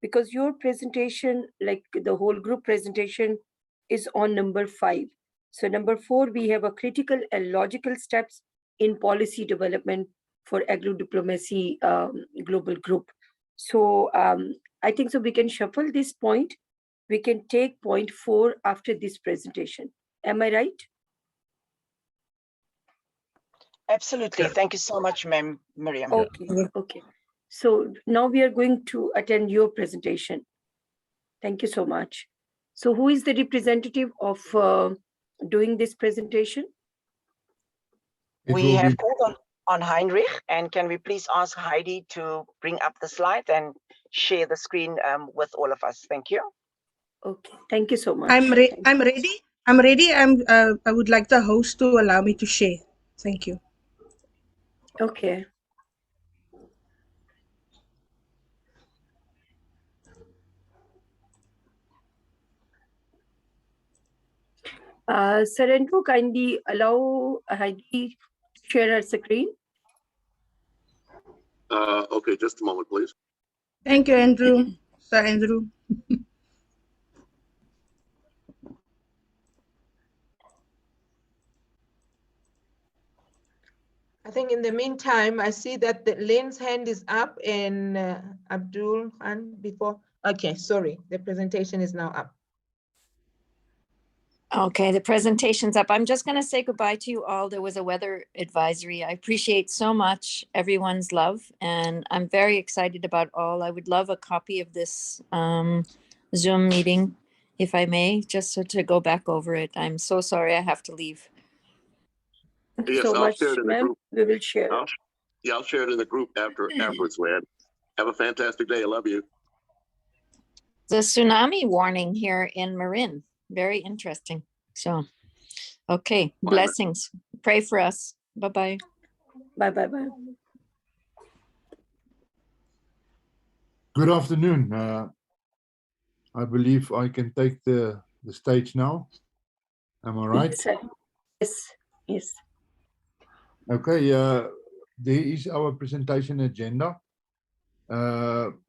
because your presentation, like the whole group presentation, is on number 5. So number 4, we have a critical and logical steps in policy development for agri-diplomacy global group. So I think so we can shuffle this point. We can take point 4 after this presentation. Am I right? Absolutely. Thank you so much, Ma'am Miriam. Okay, okay. So now we are going to attend your presentation. Thank you so much. So who is the representative of doing this presentation? We have called on Heinrich, and can we please ask Heidi to bring up the slide and share the screen with all of us? Thank you. Okay, thank you so much. I'm ready. I would like the host to allow me to share. Thank you. Okay. Sir Andrew, kindly allow Heidi to share her screen. Okay, just a moment, please. Thank you, Andrew. Sir Andrew. I think in the meantime, I see that the Lane's hand is up, and Abdul, and before, okay, sorry, the presentation is now up. Okay, the presentation's up. I'm just going to say goodbye to you all. There was a weather advisory. I appreciate so much everyone's love, and I'm very excited about all. I would love a copy of this Zoom meeting, if I may, just so to go back over it. I'm so sorry I have to leave. Thank you Yes, so I'll much, share it in the ma'am. group. We will share. I'll share it in the group afterwards, Wad. Have a fantastic day. I love you. The tsunami warning here in Marin. Very interesting. So, okay, blessings. Pray for us. Bye-bye. Bye-bye-bye. Good afternoon. I believe I can take the stage now. Am I right? Yes, yes. Okay, there is our presentation agenda.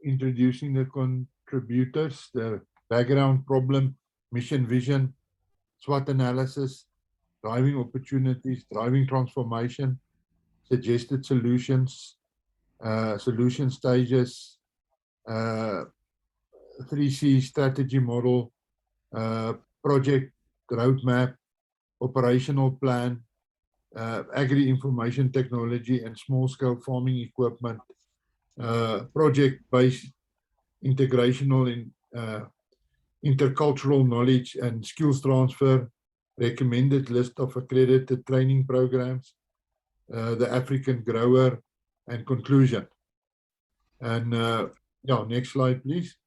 Introducing the contributors, the background, problem, mission, vision, SWOT analysis, driving opportunities, driving transformation, suggested solutions, solution stages, 3C strategy model, project roadmap, operational plan, agri-information technology and small-scale farming equipment, project-based integrational in intercultural knowledge and skills transfer, recommended list of accredited training programs, the African grower, and conclusion. And yeah, next slide, please.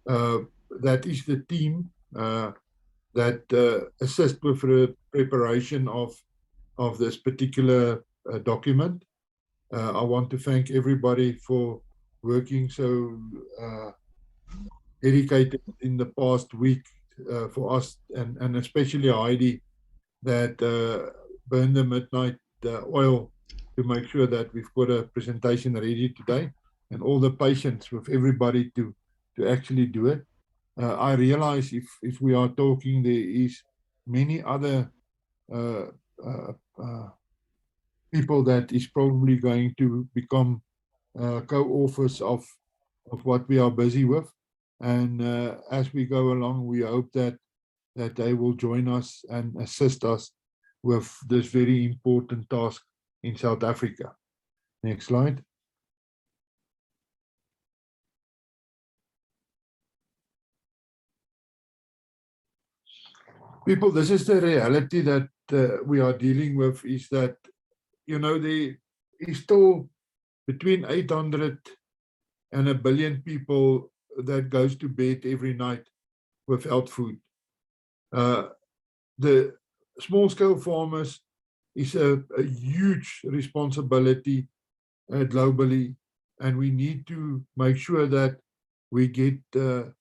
That is the team that assist with the preparation of this particular document. I want to thank everybody for working so dedicated in the past week for us, and especially Heidi, that burned the midnight oil to make sure that we've got a presentation ready today, and all the patience with everybody to actually do it. I realize if we are talking, there is many other people that is probably going to become co-authors of what we are busy with. And as we go along, we hope that they will join us and assist us with this very important task in South Africa. Next slide. People, this is the reality that we are dealing with, is that, you know, there is still between 800 and 1 billion people that goes to bed every night without food. The small-scale farmers is a huge responsibility globally, and we need to make sure that we get all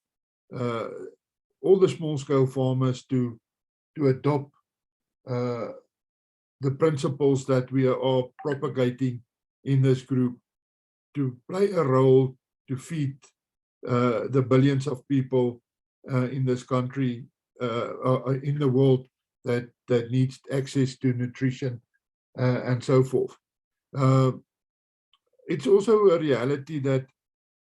the small-scale farmers to adopt the principles that we are propagating in this group, to play a role to feed the billions of people in this country, in the world, that needs access to nutrition and so forth. It's also a reality that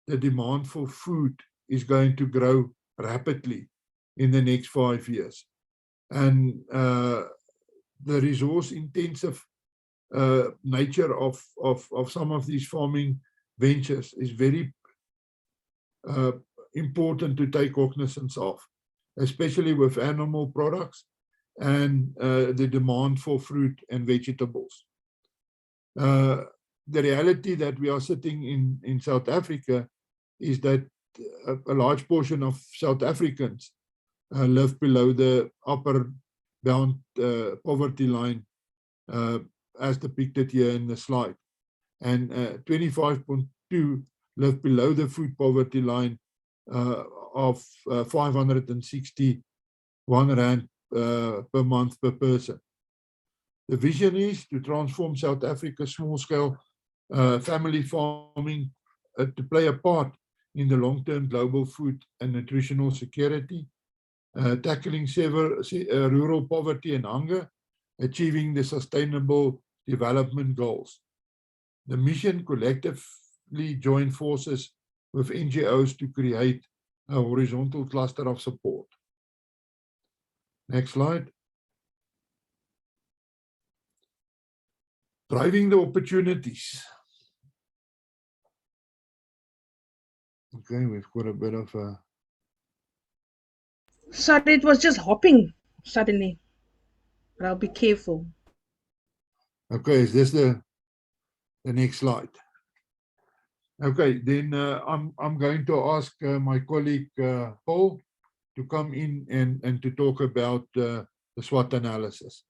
the demand for food is going to grow rapidly in the next 5 years. And the resource-intensive nature of some of these farming ventures is very important to take cognizance of, especially with animal products and the demand for fruit and vegetables. The reality that we are sitting in South Africa is that a large portion of South Africans live below the upper bound poverty line, as depicted here in the slide, and 25.2 live below the food poverty line of 561 rand per month per person. The vision is to transform South Africa's small-scale family farming to play a part in the long-term global food and nutritional security, tackling rural poverty and hunger, achieving the sustainable development goals. The mission collectively join forces with NGOs to create a horizontal cluster of support. Next slide. Driving the opportunities. Okay, we've got a bit of a... Sorry, it was just hopping suddenly, but I'll be careful. Okay, is this the next slide? Okay, then I'm going to ask my colleague Paul to come in and to talk about the SWOT analysis.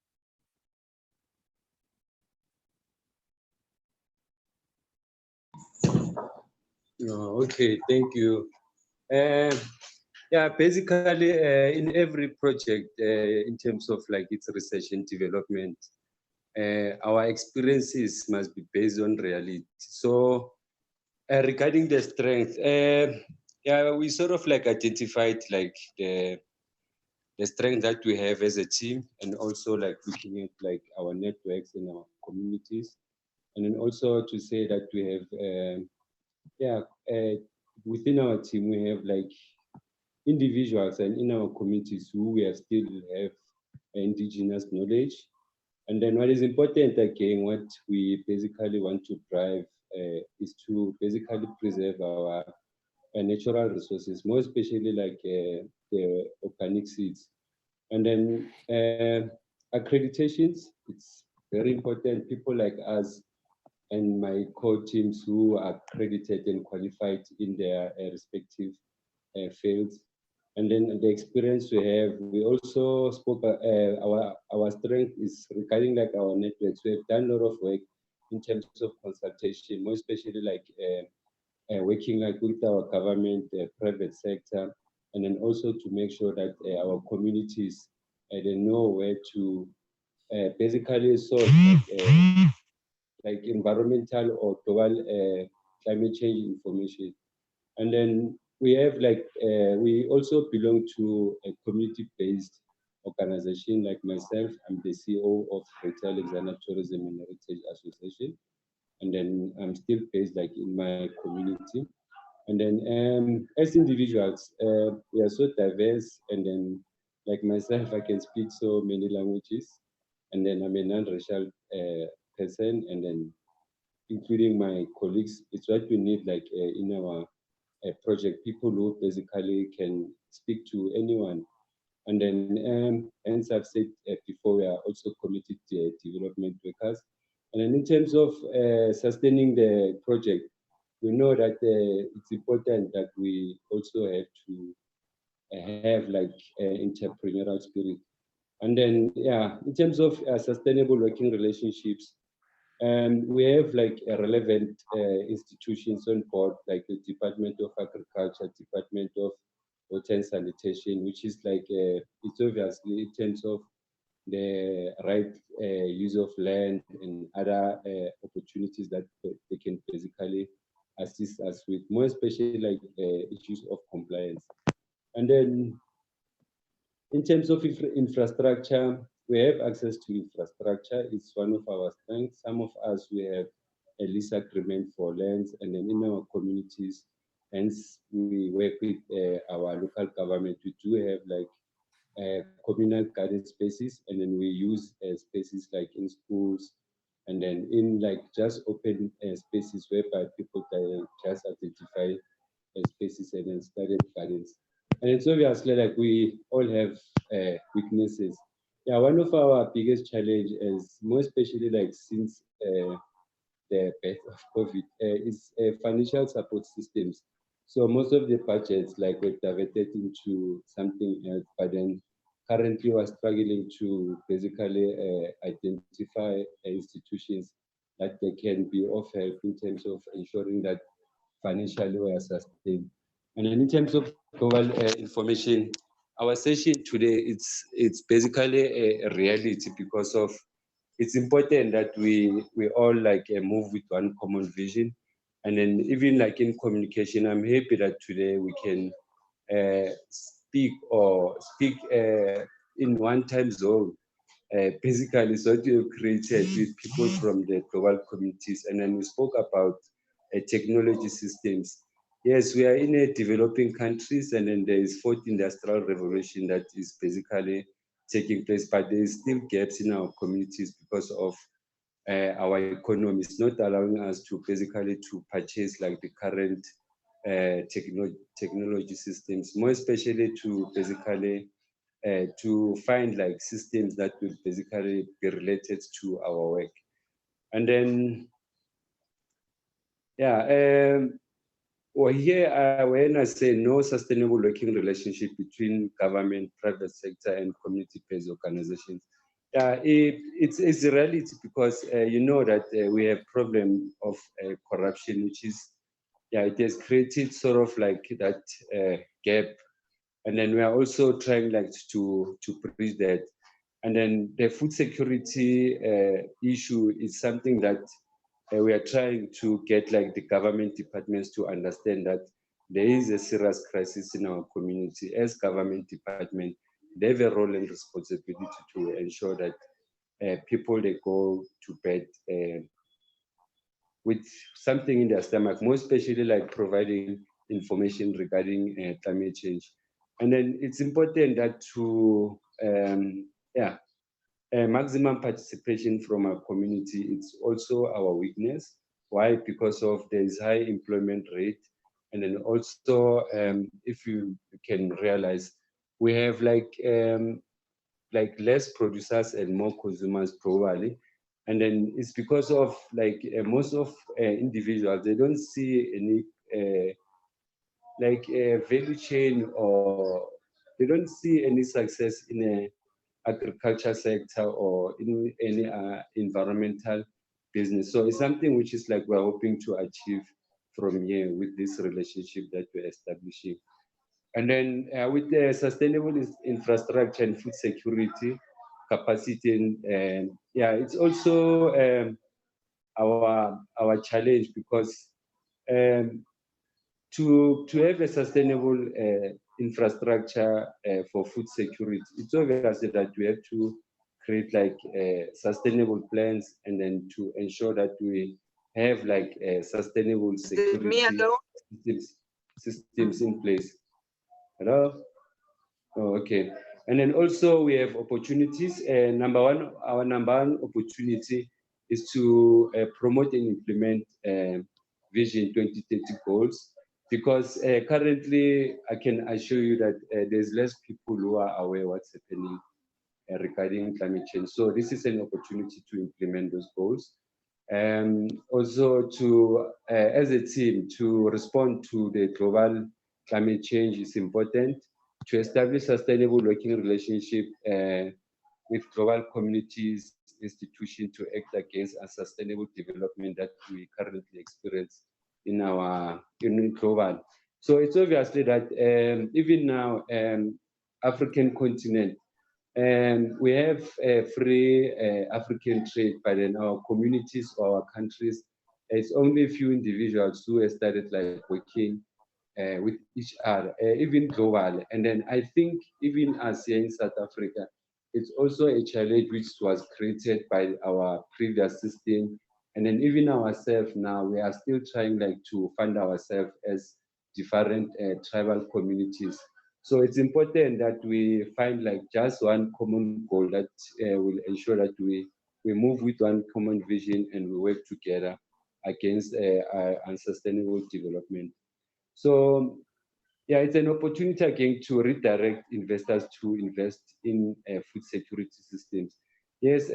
Okay, thank you. Yeah, basically, in every project, in terms of like its research and development, our experiences must be based on reality. So, regarding the strength, yeah, we sort of like identified like the strength that we have as a team, and also like looking at like our networks and our communities, and then also to say that we have yeah, within our team, we have like individuals and in our communities who we have still have indigenous knowledge. And then what is important again, what we basically want to drive is to basically preserve our natural resources, more especially like the organic seeds. And then accreditations, it's very important. People like us and my core teams who are accredited and qualified in their respective fields. And then the experience we have, we also spoke, our strength is regarding like our networks. We have done a lot of work in terms of consultation, more especially like working like with our government, private sector, and then also to make sure that our communities, they know where to basically source like environmental or global climate change information. And then we have like, we also belong to a community-based organization like myself. I'm the CEO of Greater Alexandra Tourism and Heritage Association. And then I'm still based like in my community. And then as individuals, we are so diverse. And then like myself, I can speak so many languages. And then I'm a non-racial person. And then including my colleagues, it's what we need like in our project, people who basically can speak to anyone. And then, as I've said before, we are also committed to development workers. And then in terms of sustaining the project, we know that it's important that we also have to have like entrepreneurial spirit. And then, yeah, in terms of sustainable working relationships, we have like a relevant institutions on board, like the Department of Agriculture, Department of Water and Sanitation, which is like, it's obviously in terms of the right use of land and other opportunities that they can basically assist us with, more especially like issues of compliance. And then in terms of infrastructure, we have access to infrastructure. It's one of our strengths. Some of us, we have a lease agreement for lands, and then in our communities, hence we work with our local government. We do have like communal garden spaces, and then we use spaces like in schools, and then in like just open spaces whereby people can just identify spaces and then study gardens. And it's obviously like we all have weaknesses. Yeah, one of our biggest challenge is, more especially like since the birth of COVID, is financial support systems. So most of the budgets like were diverted into something else, but then currently we're struggling to basically identify institutions that they can be of help in terms of ensuring that financially we are sustained. And then in terms of global information, our session today, it's basically a reality because of, it's important that we all like move with one common vision. And then even like in communication, I'm happy that today we can speak in one time zone. Basically, so what we have created with people from the global communities. And then we spoke about technology systems. Yes, we are in a developing countries, and then there is fourth industrial revolution that is basically taking place, but there is still gaps in our communities because of our economy is not allowing us to basically to purchase like the current technology systems, more especially to basically to find like systems that will basically be related to our work. And then, yeah, well, here when I say no sustainable working relationship between government, private sector, and community-based organizations, yeah, it's a reality because you know that we have problem of corruption, which is, yeah, it has created sort of like that gap. And then we are also trying like to bridge that. And then the food security issue is something that we are trying to get like the government departments to understand that there is a serious crisis in our community. As government department, they have a role and responsibility to ensure that people, they go to bed with something in their stomach, more especially like providing information regarding climate change. And then it's important that to, maximum participation from our community, it's also our weakness. Why? Because of there's high employment rate. And then also, if you can realize, we have like less producers and more consumers probably. And then it's because of like most of individuals, they don't see any value chain, or they don't see any success in a agriculture sector or in any environmental business. So it's something which is like we're hoping to achieve from here with this relationship that we're establishing. And then with the sustainable infrastructure and food security capacity, and it's also our challenge, because to have a sustainable infrastructure for food security, it's obvious that we have to create like sustainable plans, and then to ensure that we have like sustainable security systems in place. Hello? Oh, okay. And then also we have opportunities. Our number one opportunity is to promote and implement Vision 2030 goals, because currently I can assure you that there's less people who are aware what's happening regarding climate change. So this is an opportunity to implement those goals. Also to, as a team, to respond to the global climate change is important, to establish sustainable working relationship with global communities, institutions, to act against unsustainable development that we currently experience in our global. So it's obviously that even now, African continent, we have a free African trade, but in our communities or our countries, it's only a few individuals who have started like working with each other, even global. And then I think even as here in South Africa, it's also a challenge which was created by our previous system. And then even ourselves now, we are still trying like to fund ourselves as different tribal communities. So it's important that we find like just one common goal that will ensure that we move with one common vision and we work together against unsustainable development. So yeah, it's an opportunity again to redirect investors to invest in food security systems. Yes,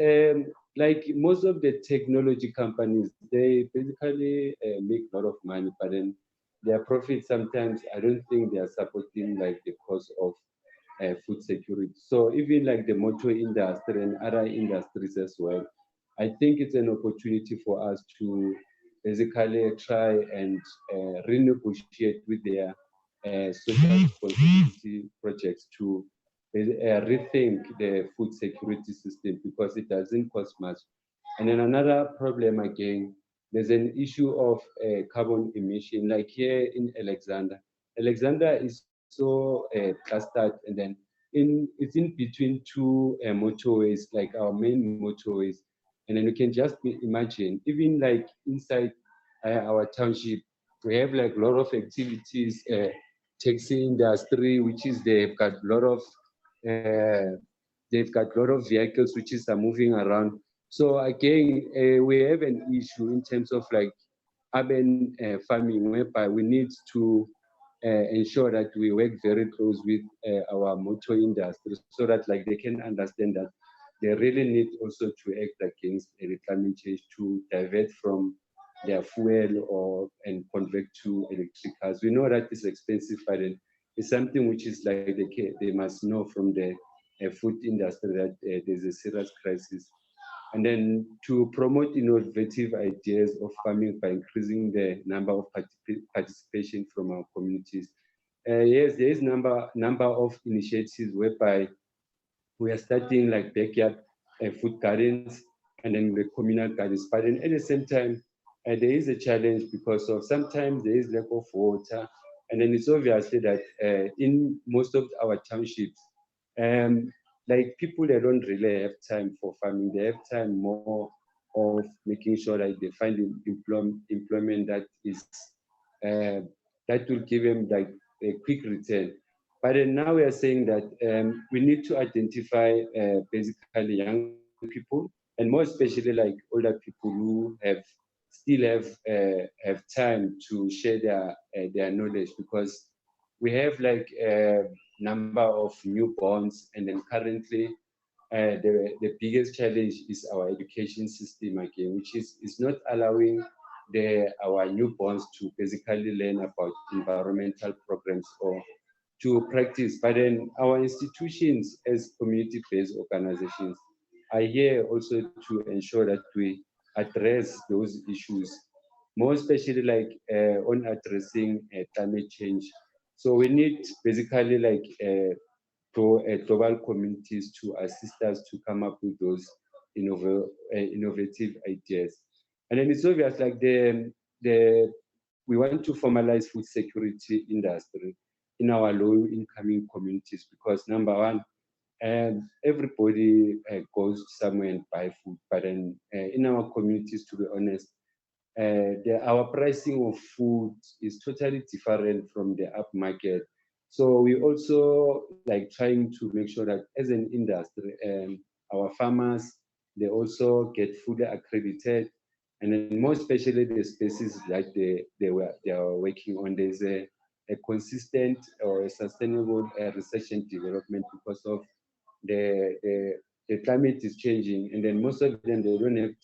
like most of the technology companies, they basically make a lot of money, but then their profits sometimes, I don't think they are supporting like the cause of food security. So even like the motor industry and other industries as well, I think it's an opportunity for us to basically try and renegotiate with their social responsibility projects to rethink the food security system, because it doesn't cost much. And then another problem again, there's an issue of carbon emission, like here in Alexander. Alexander is so clustered, and then it's in between two motorways, like our main motorways. And then you can just imagine, even like inside our township, we have like a lot of activities, taxi industry, which is they've got a lot of vehicles which are moving around. So again, we have an issue in terms of like urban farming, whereby we need to ensure that we work very close with our motor industry, so that like they can understand that they really need also to act against climate change, to divert from their fuel and convert to electric cars. We know that it's expensive, but it's something which is like they must know from the food industry that there's a serious crisis. And then to promote innovative ideas of farming by increasing the number of participation from our communities. Yes, there is number of initiatives whereby we are starting like backyard food gardens and then the communal gardens. But then at the same time, there is a challenge because of sometimes there is lack of water. And then it's obviously that in most of our townships, like people, they don't really have time for farming. They have time more of making sure that they find employment that is that will give them like a quick return. But then now we are saying that we need to identify basically young people, and more especially like older people who still have time to share their knowledge, because we have like a number of newborns, and then currently the biggest challenge is our education system again, which is not allowing our newborns to basically learn about environmental programs or to practice. But then our institutions as community-based organizations are here also to ensure that we address those issues, more especially like on addressing climate change. So we need basically like global communities to assist us to come up with those innovative ideas. And then it's obvious like we want to formalize food security industry in our low-income communities, because number one, everybody goes somewhere and buy food, but then in our communities, to be honest, our pricing of food is totally different from the upmarket. So we also like trying to make sure that as an industry, our farmers, they also get fully accredited, and then more especially the spaces like they are working on. There's a consistent or a sustainable research and development, because of the climate is changing, and then most of them, they don't have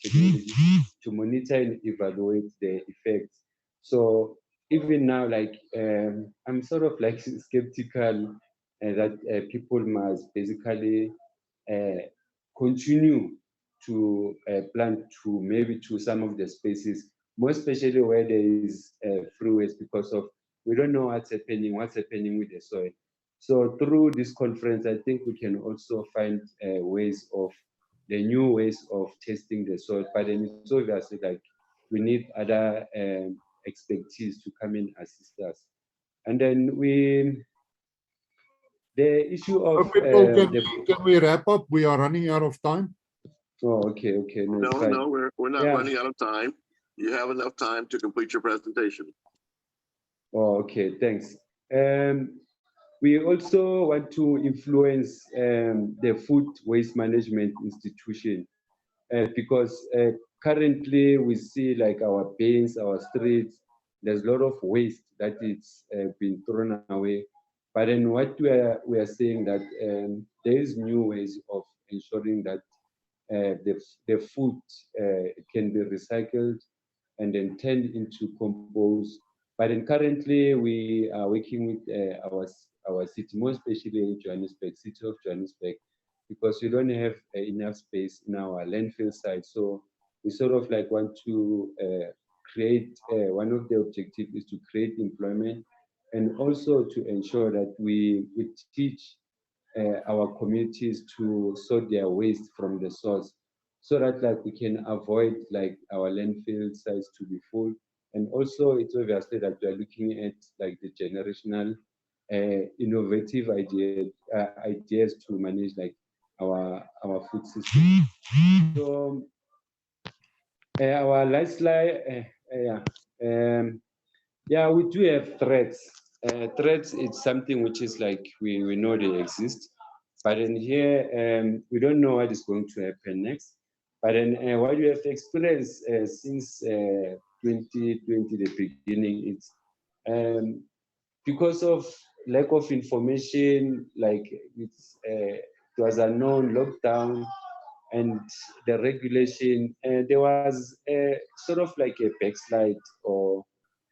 technology to monitor and evaluate the effects. So even now, like I'm sort of like skeptical that people must basically continue to plant to maybe to some of the spaces, more especially where there is free waste, because of we don't know what's happening with the soil. So through this conference, I think we can also find ways of the new ways of testing the soil. But then it's obviously like we need other expertise to come and assist us. And then the issue of can we wrap up? We are running out of time. Oh, okay. No, we're not running out of time. You have enough time to complete your presentation. Oh, okay, thanks. We also want to influence the food waste management institution, because currently we see like our bins, our streets, there's a lot of waste that is being thrown away. But then what we are saying that there is new ways of ensuring that the food can be recycled and then turned into compost. But then currently we are working with our city, more especially in Johannesburg, city of Johannesburg, because we don't have enough space in our landfill site. So we sort of like want to create, one of the objectives is to create employment, and also to ensure that we teach our communities to sort their waste from the source, so that like we can avoid like our landfill sites to be full. And also it's obviously that we are looking at like the generational innovative ideas to manage like our food system. So our last slide, we do have threats. Threats, it's something which is like we know they exist, but in here we don't know what is going to happen next. But then what we have experienced since 2020, the beginning, it's because of lack of information, like it was a known lockdown and the regulation, there was sort of like a backslide or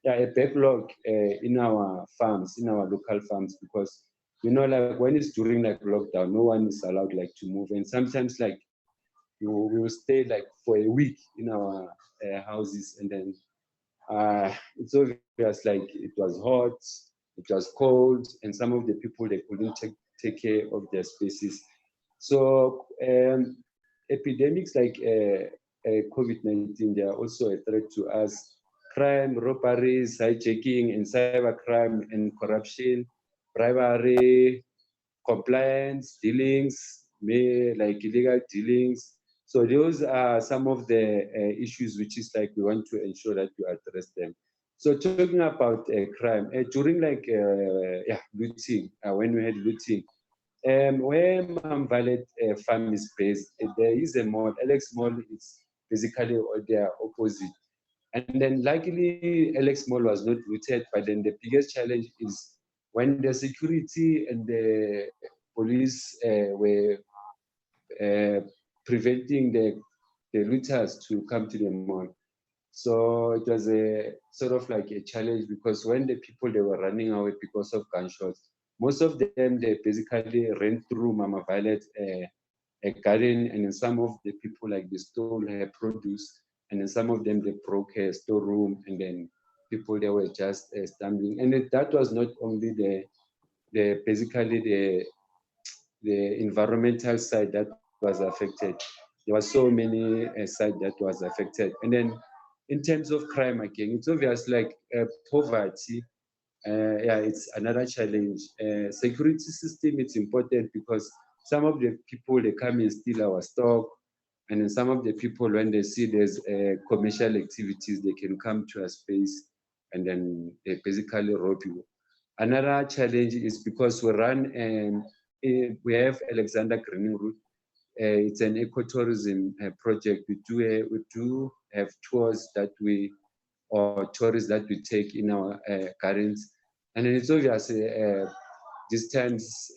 a backlog in our farms, in our local farms, because like when it's during like lockdown, no one is allowed like to move, and sometimes like we will stay like for a week in our houses, and then it's obvious like it was hot, it was cold, and some of the people, they couldn't take care of their spaces. So epidemics like COVID-19, they are also a threat to us. Crime, robberies, hijacking, and cybercrime, and corruption, bribery, compliance, dealings, like illegal dealings. So those are some of the issues which is like we want to ensure that we address them. So talking about crime, during like looting, when we had looting, where Violet farm is based, there is a mall. Alex Mall is basically their opposite. And then luckily Alex Mall was not looted, but then the biggest challenge is when the security and the police were preventing the looters to come to the mall. So it was a sort of like a challenge because when the people they were running away because of gunshots, most of them they basically ran through Mama Violet a garden, and then some of the people like they stole her produce, and then some of them they broke her storeroom, and then people they were just stumbling. And that was not only the basically the environmental side that was affected. There were so many sides that was affected. And then in terms of crime again, it's obvious like poverty. Yeah, it's another challenge. Security system, it's important because some of the people, they come and steal our stock. And then some of the people, when they see there's commercial activities, they can come to a space and then they basically rob you. Another challenge is because we run and we have Alexander Greening Route. It's an ecotourism project. We do have tours that or tourists that we take in our gardens. And then it's obvious these times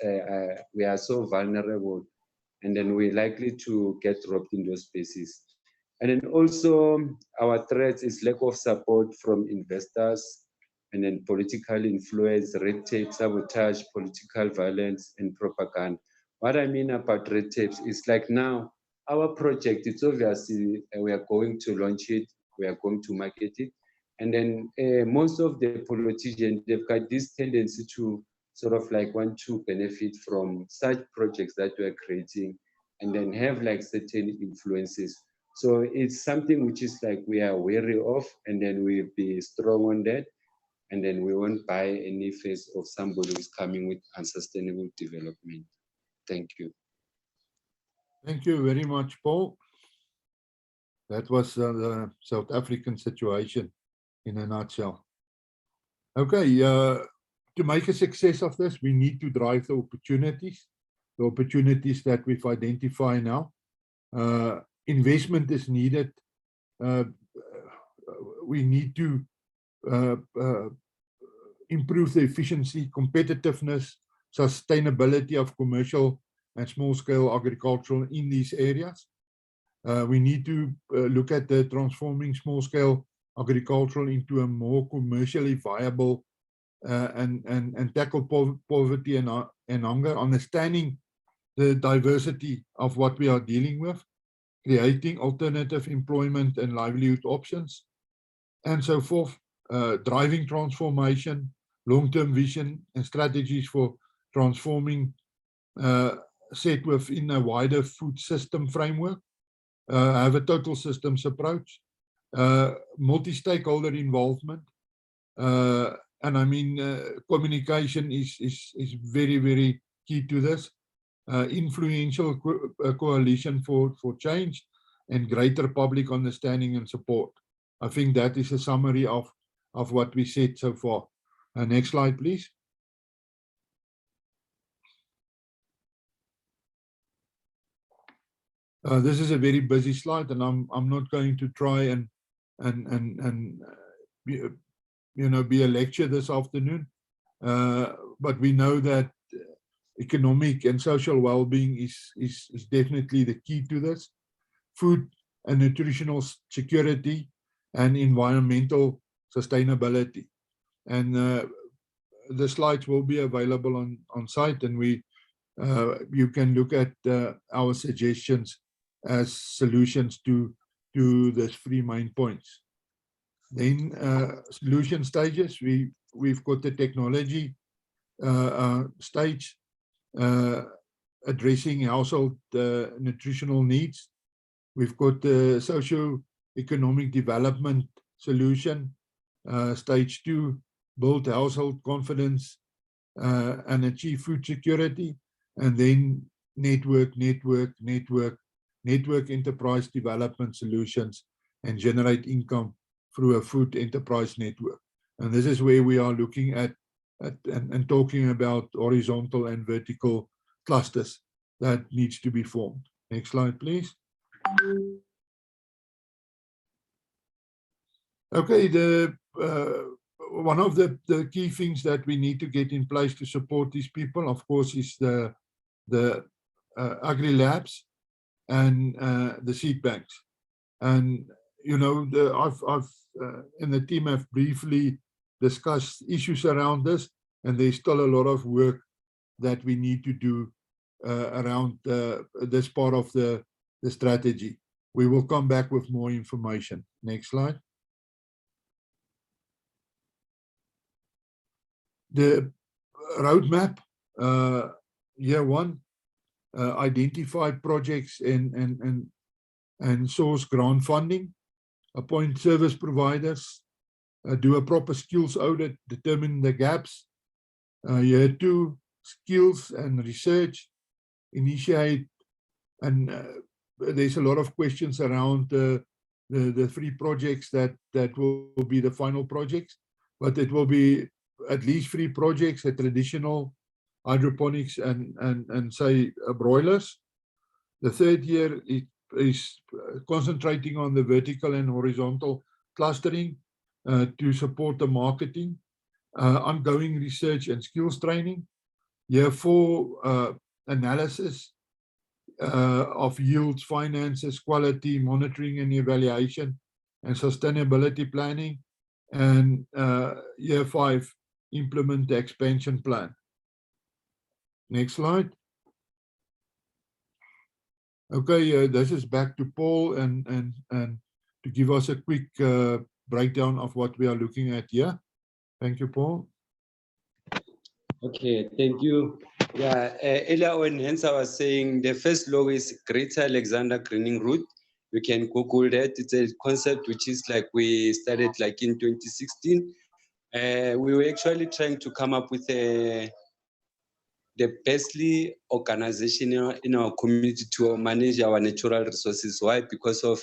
we are so vulnerable, and then we're likely to get robbed in those spaces. And then also our threat is lack of support from investors, and then political influence, red tape, sabotage, political violence, and propaganda. What I mean about red tapes is like now, our project, it's obviously we are going to launch it, we are going to market it. And then most of the politicians, they've got this tendency to sort of like want to benefit from such projects that we're creating and then have like certain influences. So it's something which is like we are wary of, and then we'll be strong on that. And then we won't buy any face of somebody who's coming with unsustainable development. Thank you. Thank you very much, Paul. That was the South African situation in a nutshell. Okay, to make a success of this, we need to drive the opportunities that we've identified now. Investment is needed. We need to improve the efficiency, competitiveness, sustainability of commercial and small-scale agriculture in these areas. We need to look at the transforming small-scale agriculture into a more commercially viable and tackle poverty and hunger, understanding the diversity of what we are dealing with, creating alternative employment and livelihood options, and so forth, driving transformation, long-term vision and strategies for transforming set within a wider food system framework, have a total systems approach, multi-stakeholder involvement, and I mean communication is very, very key to this, influential coalition for change and greater public understanding and support. I think that is a summary of what we said so far. Next slide, please. This is a very busy slide, and I'm not going to try and be a lecture this afternoon. But we know that economic and social well-being is definitely the key to this. Food and nutritional security and environmental sustainability. And the slides will be available on site, and you can look at our suggestions as solutions to these 3 main points. Then solution stages, we've got the technology stage, addressing household nutritional needs. We've got the socio-economic development solution, stage 2, build household confidence and achieve food security, and then network network enterprise development solutions, and generate income through a food enterprise network. And this is where we are looking at and talking about horizontal and vertical clusters that needs to be formed. Next slide, please. Okay, one of the key things that we need to get in place to support these people, of course, is the Agri labs and the seed banks. And you know, I've and the team have briefly discussed issues around this, and there's still a lot of work that we need to do around this part of the strategy. We will come back with more information. Next slide. The roadmap, year one, identify projects and source grant funding, appoint service providers, do a proper skills audit, determine the gaps. Year two, skills and research, initiate, and there's a lot of questions around the 3 projects that will be the final projects, but it will be at least 3 projects, a traditional hydroponics and say broilers. The third year is concentrating on the vertical and horizontal clustering to support the marketing, ongoing research and skills training. Year 4, analysis of yields, finances, quality, monitoring and evaluation, and sustainability planning. And year 5, implement the expansion plan. Next slide. Okay, this is back to Paul and to give us a quick breakdown of what we are looking at here. Thank you, Paul. Okay, thank you. Yeah, earlier on, hence I was saying the first law is Greater Alexander Greening Route. You can Google that. It's a concept which is like we started like in 2016. We were actually trying to come up with the bestly organization in our community to manage our natural resources. Why? Because of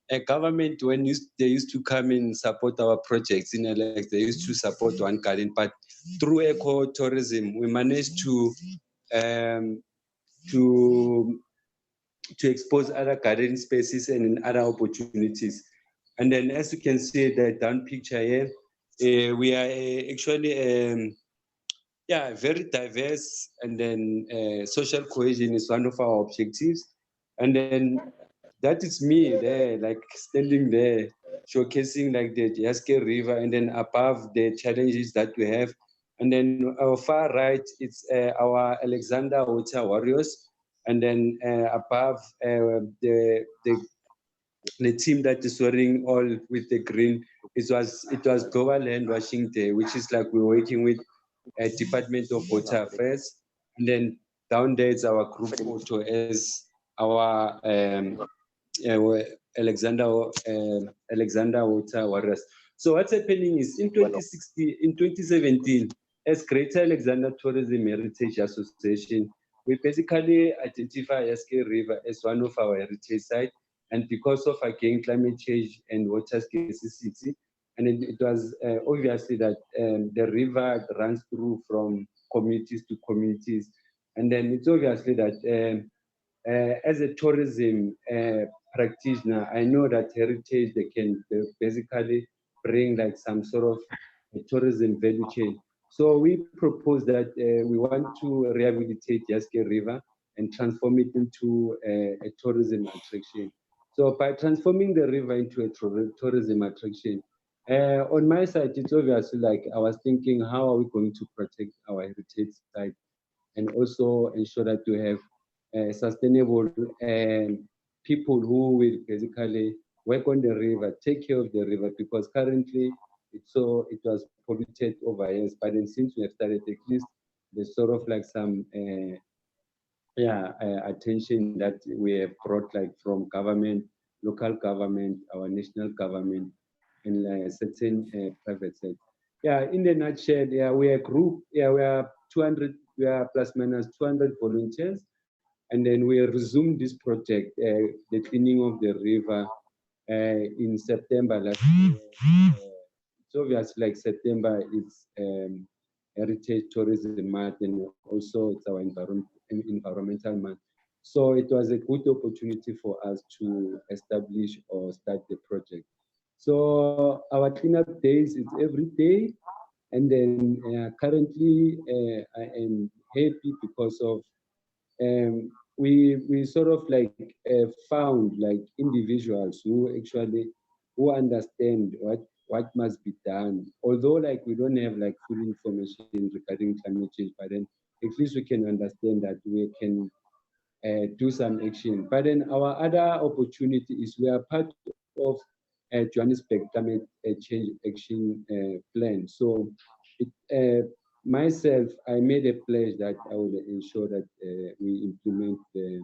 a government, when they used to come and support our projects, like they used to support one garden, but through ecotourism, we managed to expose other garden spaces and other opportunities. And then, as you can see the down picture here, we are actually very diverse, and then social cohesion is one of our objectives. And then that is me there, like standing there, showcasing like the Cascade River, and then above the challenges that we have. And then our far right, it's our Alexander Water Warriors. And then above the team that is wearing all with the green, it was Global Land Washing Day, which is like we're working with Department of Water Affairs. And then down there is our group photo as our Alexander Water Warriors. So what's happening is in 2017, as Greater Alexander Tourism Heritage Association, we basically identify Cascade River as one of our heritage sites. And because of, again, climate change and water scarcity, and it was obviously that the river runs through from communities to communities. And then it's obviously that as a tourism practitioner, I know that heritage, they can basically bring like some sort of a tourism value chain. So we propose that we want to rehabilitate Cascade River and transform it into a tourism attraction. So by transforming the river into a tourism attraction, on my side, it's obviously like I was thinking, how are we going to protect our heritage site and also ensure that we have sustainable people who will basically work on the river, take care of the river, because currently it was polluted over years. But then since we have started, at least there's sort of like some attention that we have brought, like from government, local government, our national government, and certain private sector. Yeah, in the nutshell, yeah, we are a group. Yeah, we are 200. We are plus minus 200 volunteers, And then we resumed this project, the cleaning of the river, in September last year. It's obvious, like September is Heritage Tourism Month, and also it's our environmental month. So it was a good opportunity for us to establish or start the project. So our cleanup days is every day. And then currently I am happy because of we sort of like found like individuals who understand what must be done. Although like we don't have like full information regarding climate change, but then at least we can understand that we can do some action. But then our other opportunity is we are part of Johannesburg Climate Change Action Plan. So myself, I made a pledge that I will ensure that we implement the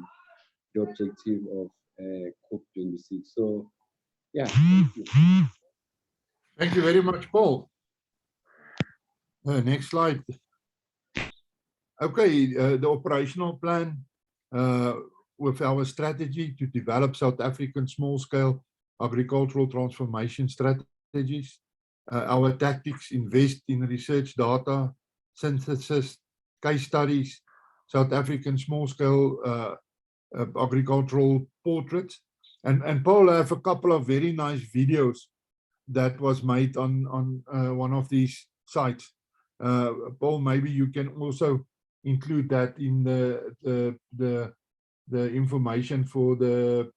objective of COP26. So yeah, thank you. Thank you very much, Paul. Next slide. Okay, the operational plan with our strategy to develop South African small-scale agricultural transformation strategies. Our tactics: invest in research, data, synthesis, case studies, South African small-scale agricultural portraits. And Paul, I have a couple of very nice videos that was made on one of these sites. Paul, maybe you can also include that in the information for the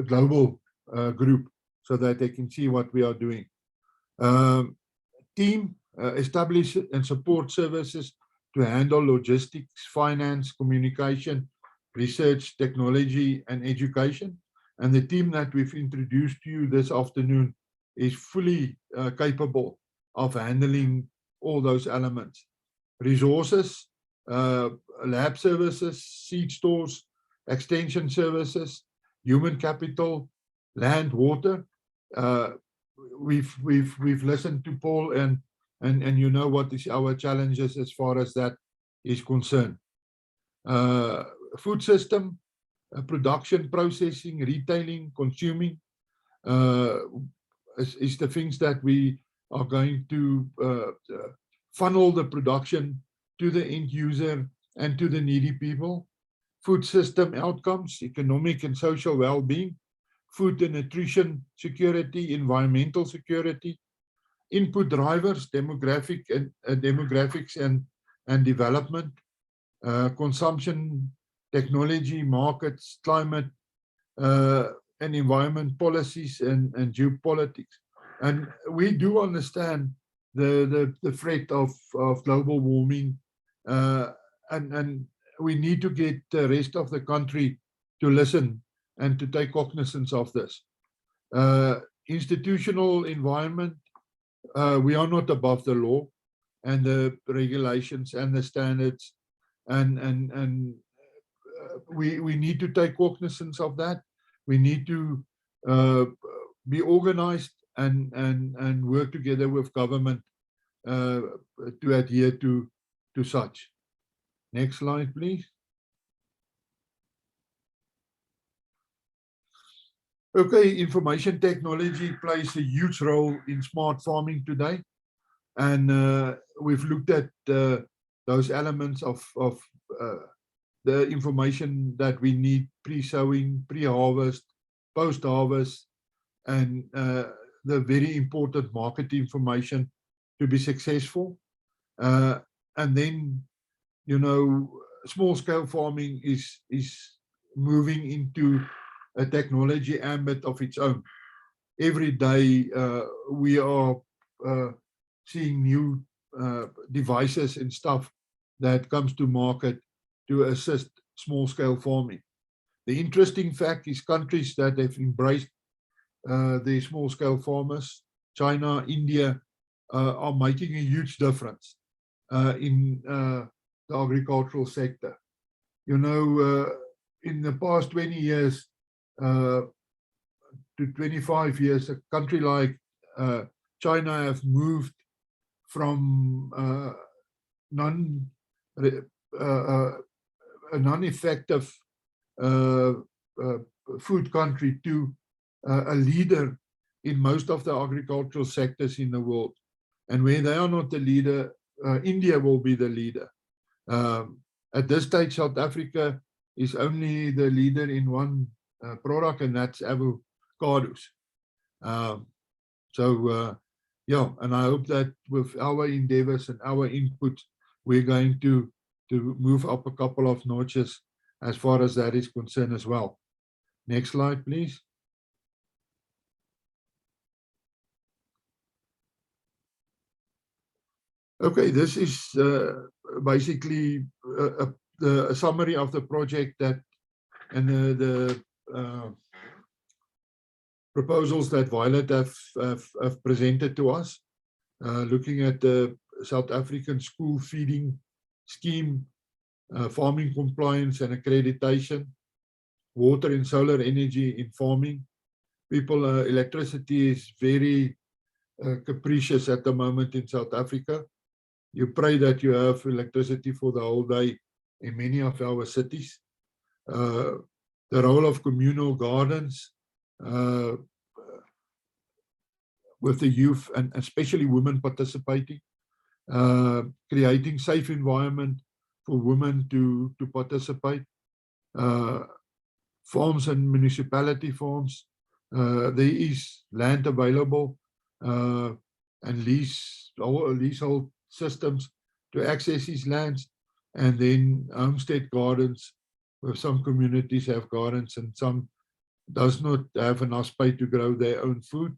global group, so that they can see what we are doing. Team: establish and support services to handle logistics, finance, communication, research, technology, and education. And the team that we've introduced to you this afternoon is fully capable of handling all those elements. Resources: lab services, seed stores, extension services, human capital, land, water. We've listened to Paul, and you know what is our challenges as far as that is concerned. Food system: production, processing, retailing, consuming is the things that we are going to funnel the production to the end user and to the needy people. Food system outcomes: economic and social well-being, food and nutrition security, environmental security. Input drivers: demographics and development, consumption, technology, markets, climate, and environment policies and geopolitics. And we do understand the threat of global warming, and we need to get the rest of the country to listen and to take cognizance of this. Institutional environment: we are not above the law and the regulations and the standards, and we need to take cognizance of that. We need to be organized and work together with government to adhere to such. Next slide, please. Okay, information technology plays a huge role in smart farming today. And we've looked at those elements of the information that we need: pre-sowing, pre-harvest, post-harvest, and the very important market information to be successful. And then, you know, small-scale farming is moving into a technology ambit of its own. Every day we are seeing new devices and stuff that comes to market to assist small-scale farming. The interesting fact is countries that have embraced the small-scale farmers, China, India, are making a huge difference in the agricultural sector. You know, in the past 20 years to 25 years, a country like China have moved from a non-effective food country to a leader in most of the agricultural sectors in the world. And where they are not the leader, India will be the leader. At this stage, South Africa is only the leader in one product, and that's avocados. Yeah, and I hope that with our endeavors and our input, we're going to move up a couple of notches as far as that is concerned as well. Next slide, please. Okay, this is basically a summary of the project that and the proposals that Violet have presented to us, looking at the South African school feeding scheme, farming compliance and accreditation, water and solar energy in farming. People, electricity is very capricious at the moment in South Africa. You pray that you have electricity for the whole day in many of our cities. The role of communal gardens with the youth and especially women participating, creating safe environment for women to participate, farms and municipality farms. There is land available and leasehold systems to access these lands, and then homestead gardens, where some communities have gardens and some does not have enough space to grow their own food.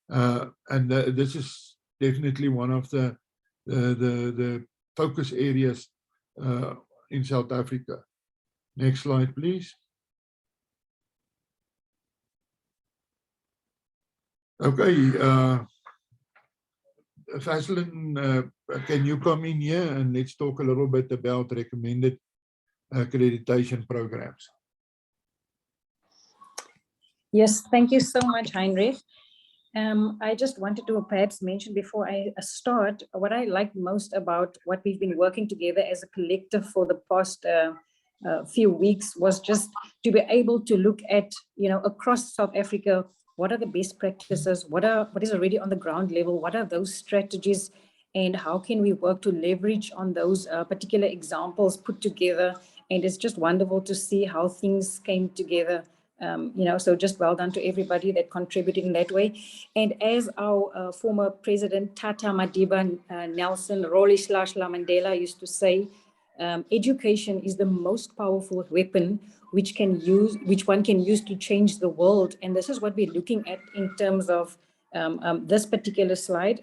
And this is definitely one of the focus areas in South Africa. Next slide, please. Okay, Fazlin, can you come in here and let's talk a little bit about recommended accreditation programs? Yes, thank you so much, Heinrich. I just wanted to perhaps mention before I start, what I like most about what we've been working together as a collective for the past few weeks was just to be able to look at, across South Africa, what are the best practices, what is already on the ground level, what are those strategies, and how can we work to leverage on those particular examples put together. And it's just wonderful to see how things came together. So just well done to everybody that contributed in that way. And as our former president, Tata Madiba Nelson Rolihlahla Mandela used to say, education is the most powerful weapon which one can use to change the world. And this is what we're looking at in terms of this particular slide.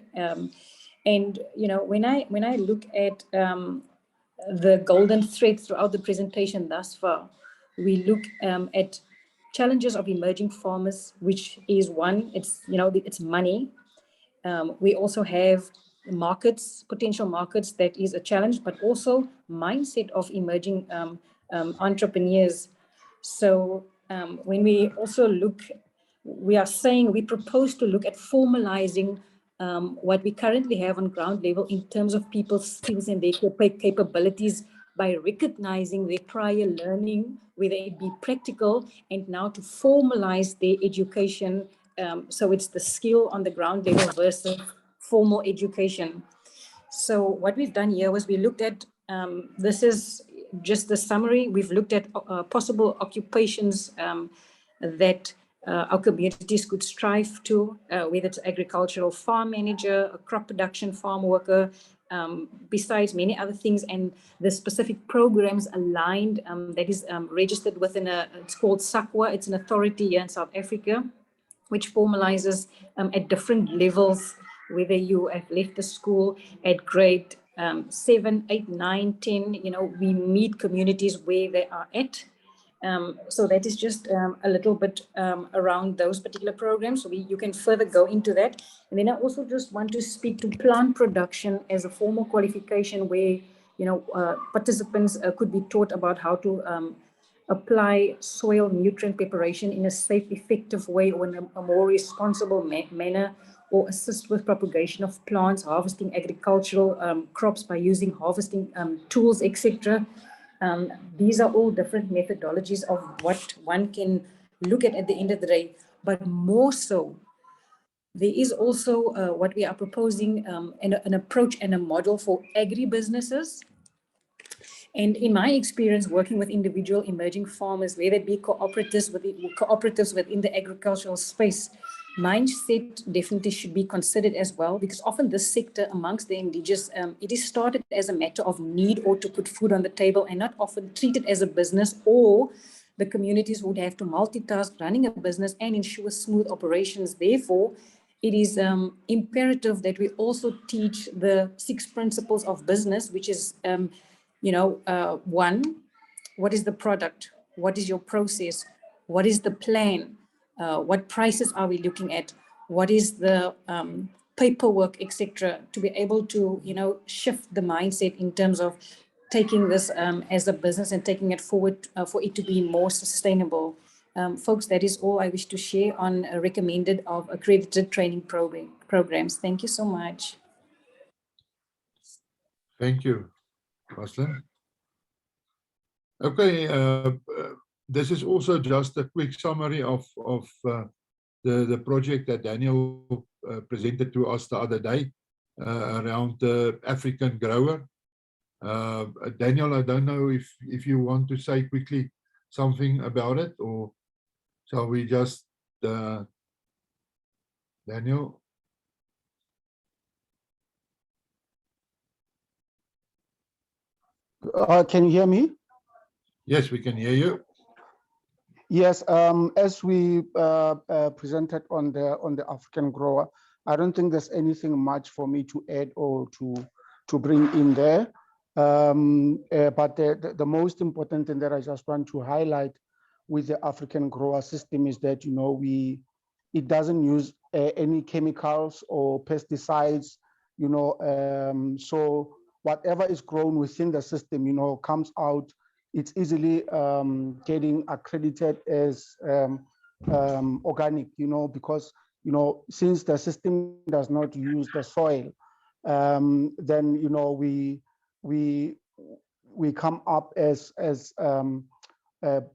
And when I look at the golden thread throughout the presentation thus far, we look at challenges of emerging farmers, which is one, it's money. We also have markets, potential markets, that is a challenge, but also mindset of emerging entrepreneurs. So when we also look, we propose to look at formalizing what we currently have on ground level in terms of people's skills and their capabilities by recognizing their prior learning, whether it be practical, and now to formalize their education. So it's the skill on the ground level versus formal education. So what we've done here was we looked at, this is just the summary. We've looked at possible occupations that our communities could strive to, whether it's agricultural farm manager, a crop production farm worker, besides many other things, and the specific programs aligned that is registered within it's called SACWA. It's an authority here in South Africa, which formalizes at different levels, whether you have left the school at grade 7, 8, 9, 10, we meet communities where they are at. So that is just a little bit around those particular programs. So you can further go into that. And then I also just want to speak to plant production as a formal qualification where, participants could be taught about how to apply soil nutrient preparation in a safe, effective way or in a more responsible manner, or assist with propagation of plants, harvesting agricultural crops by using harvesting tools, etc. These are all different methodologies of what one can look at the end of the day, but more so, there is also what we are proposing, an approach and a model for agri-businesses. And in my experience working with individual emerging farmers, whether it be cooperatives within the agricultural space, mindset definitely should be considered as well, because often this sector amongst the indigenous, it is started as a matter of need or to put food on the table, and not often treated as a business, or the communities would have to multitask running a business and ensure smooth operations. Therefore, it is imperative that we also teach the 6 principles of business, which is, one, what is the product? What is your process? What is the plan? What prices are we looking at? What is the paperwork, etc., to be able to, shift the mindset in terms of taking this as a business and taking it forward for it to be more sustainable. Folks, that is all I wish to share on recommended of accredited training programs. Thank you so much. Thank you, Fazlin. Okay, this is also just a quick summary of the project that Daniel presented to us the other day around the African grower. Daniel, I don't know if you want to say quickly something about it, or shall we just, Daniel? Can you hear me? Yes, we can hear you. Yes, as we presented on the African grower, I don't think there's anything much for me to add or to bring in there. But the most important thing that I just want to highlight with the African grower system is that, it doesn't use any chemicals or pesticides, so whatever is grown within the system, comes out, it's easily getting accredited as organic, because, since the system does not use the soil, then, we come up as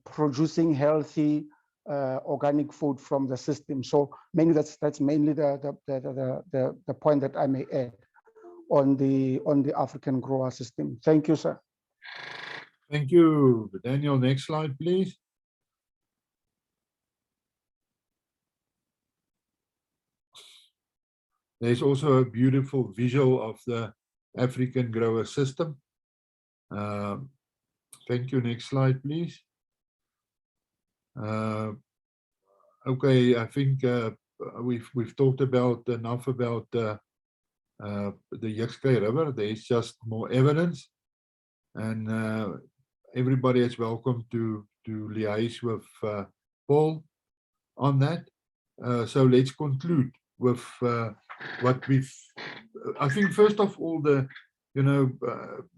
producing healthy organic food from the system. So mainly that's mainly the point that I may add on the African grower system. Thank you, sir. Thank you, Daniel. Next slide, please. There's also a beautiful visual of the African grower system. Thank you. Next slide, please. Okay, I think we've talked about enough about the Yego River. There is just more evidence, and everybody is welcome to liaise with Paul on that. So let's conclude with what we've. I think first of all, the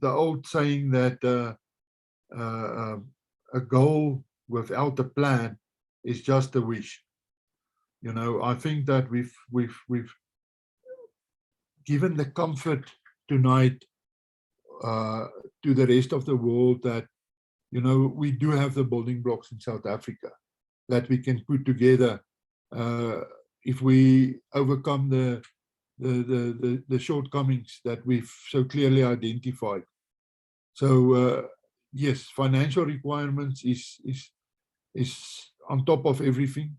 old saying that a goal without a plan is just a wish. I think that we've given the comfort tonight to the rest of the world that we do have the building blocks in South Africa that we can put together if we overcome the shortcomings that we've so clearly identified. So yes, financial requirements is on top of everything.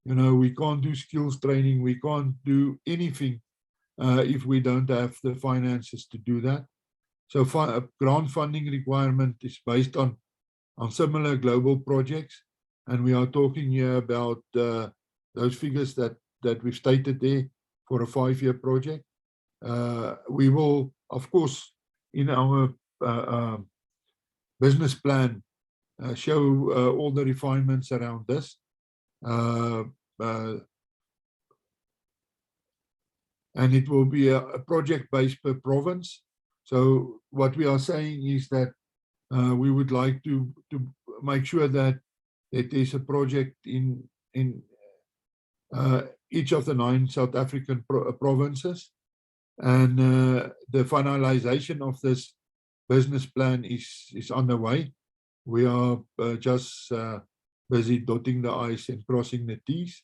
We can't do skills training, we can't do anything if we don't have the finances to do that. So grant funding requirement is based on similar global projects, and we are talking here about those figures that we've stated there for a 5-year project. We will, of course, in our business plan, show all the refinements around this. And it will be a project based per province. So what we are saying is that we would like to make sure that it is a project in each of the 9 South African provinces, and the finalization of this business plan is on the way. We are just busy dotting the I's and crossing the T's.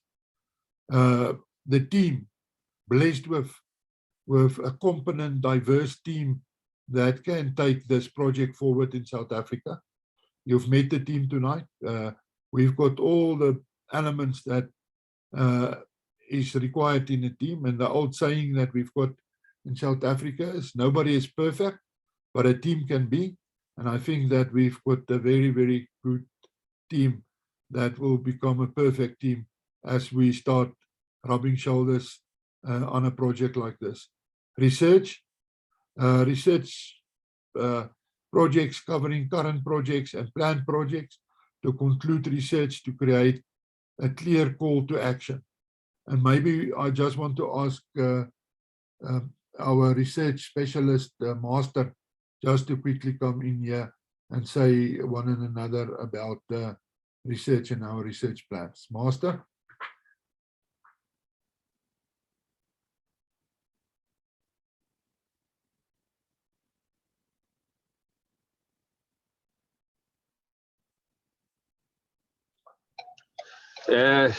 The team, blessed with a competent, diverse team that can take this project forward in South Africa. You've met the team tonight. We've got all the elements that is required in a team. And the old saying that we've got in South Africa is nobody is perfect, but a team can be. And I think that we've got a very, very good team that will become a perfect team as we start rubbing shoulders on a project like this. Research projects covering current projects and planned projects to conclude research to create a clear call to action. And maybe I just want to ask our research specialist, Master, just to quickly come in here and say one and another about research and our research plans. Master?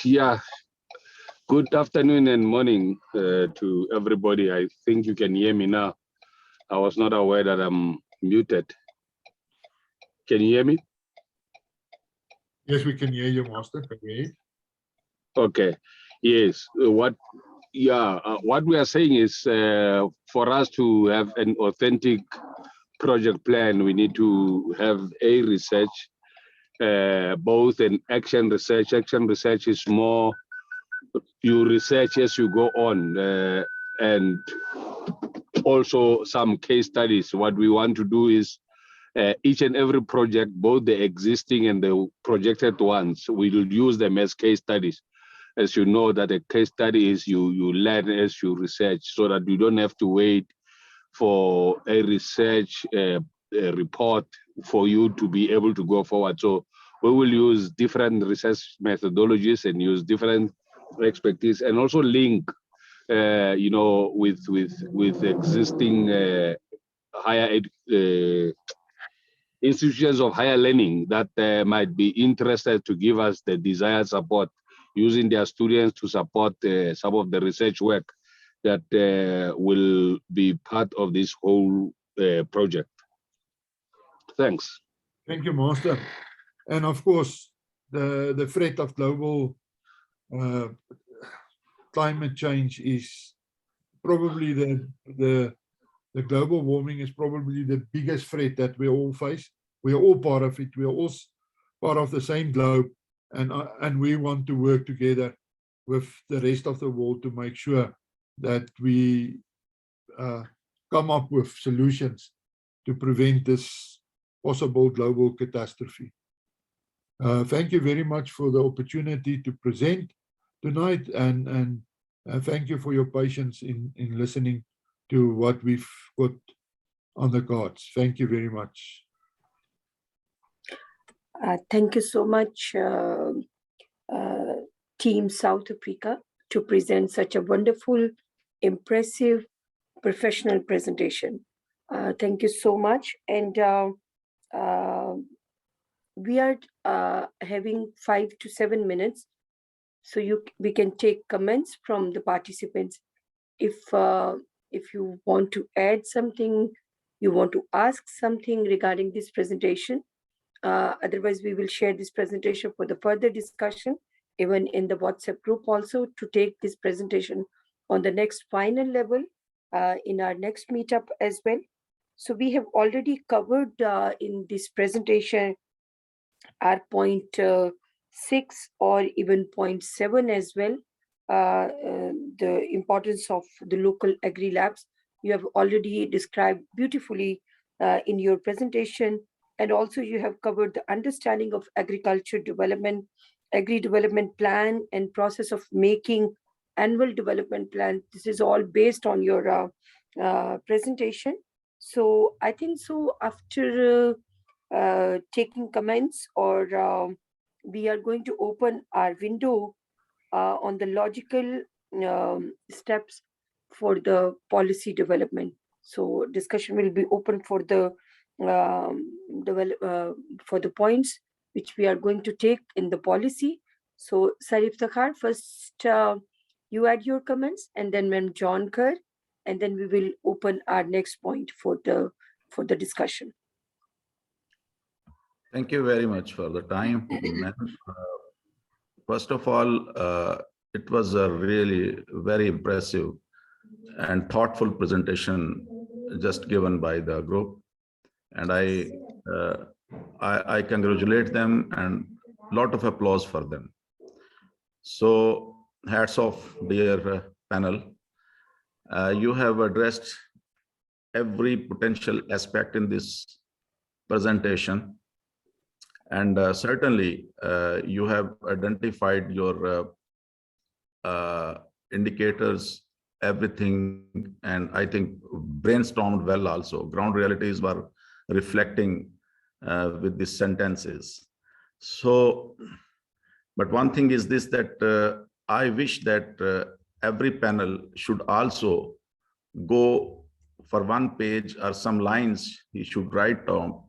Yeah, good afternoon and morning to everybody. I think you can hear me now. I was not aware that I'm muted. Can you hear me? Yes, we can hear you, Master. Okay. Okay. Yes. What we are saying is for us to have an authentic project plan, we need to have a research, both an action research. Action research is more you research as you go on, and also some case studies. What we want to do is each and every project, both the existing and the projected ones, we will use them as case studies. As you know, that a case study is you learn as you research, so that you don't have to wait for a research report for you to be able to go forward. So we will use different research methodologies and use different expertise, and also link, with existing higher institutions of higher learning that might be interested to give us the desired support, using their students to support some of the research work that will be part of this whole project. Thanks. Thank you, Master. And of course, the threat of global climate change is probably the global warming is probably the biggest threat that we all face. We are all part of it. We are all part of the same globe, and we want to work together with the rest of the world to make sure that we come up with solutions to prevent this possible global catastrophe. Thank you very much for the opportunity to present tonight, and thank you for your patience in listening to what we've got on the cards. Thank you very much. Thank you so much, Team South Africa, to present such a wonderful, impressive, professional presentation. Thank you so much. And we are having 5 to 7 minutes, so we can take comments from the participants. If you want to add something, you want to ask something regarding this presentation. Otherwise, we will share this presentation for the further discussion, even in the WhatsApp group also, to take this presentation on the next final level in our next meetup as well. So we have already covered in this presentation our point 6 or even point 7 as well, the importance of the local agri labs. You have already described beautifully in your presentation, and also you have covered the understanding of agriculture development, agri development plan, and process of making annual development plan. This is all based on your presentation. So I think so after taking comments, or we are going to open our window on the logical steps for the policy development. So discussion will be open for the for the points which we are going to take in the policy. So, Sir Iftikhar, first you add your comments, and then when Joan Kerr, and then we will open our next point for the discussion. Thank you very much for the time. First of all, it was a really very impressive and thoughtful presentation just given by the group, and I congratulate them and lot of applause for them. So hats off, dear panel. You have addressed every potential aspect in this presentation, and certainly you have identified your indicators, everything, and I think brainstormed well also. Ground realities were reflecting with these sentences. So, but one thing is this, that I wish that every panel should also go for one page or some lines he should write down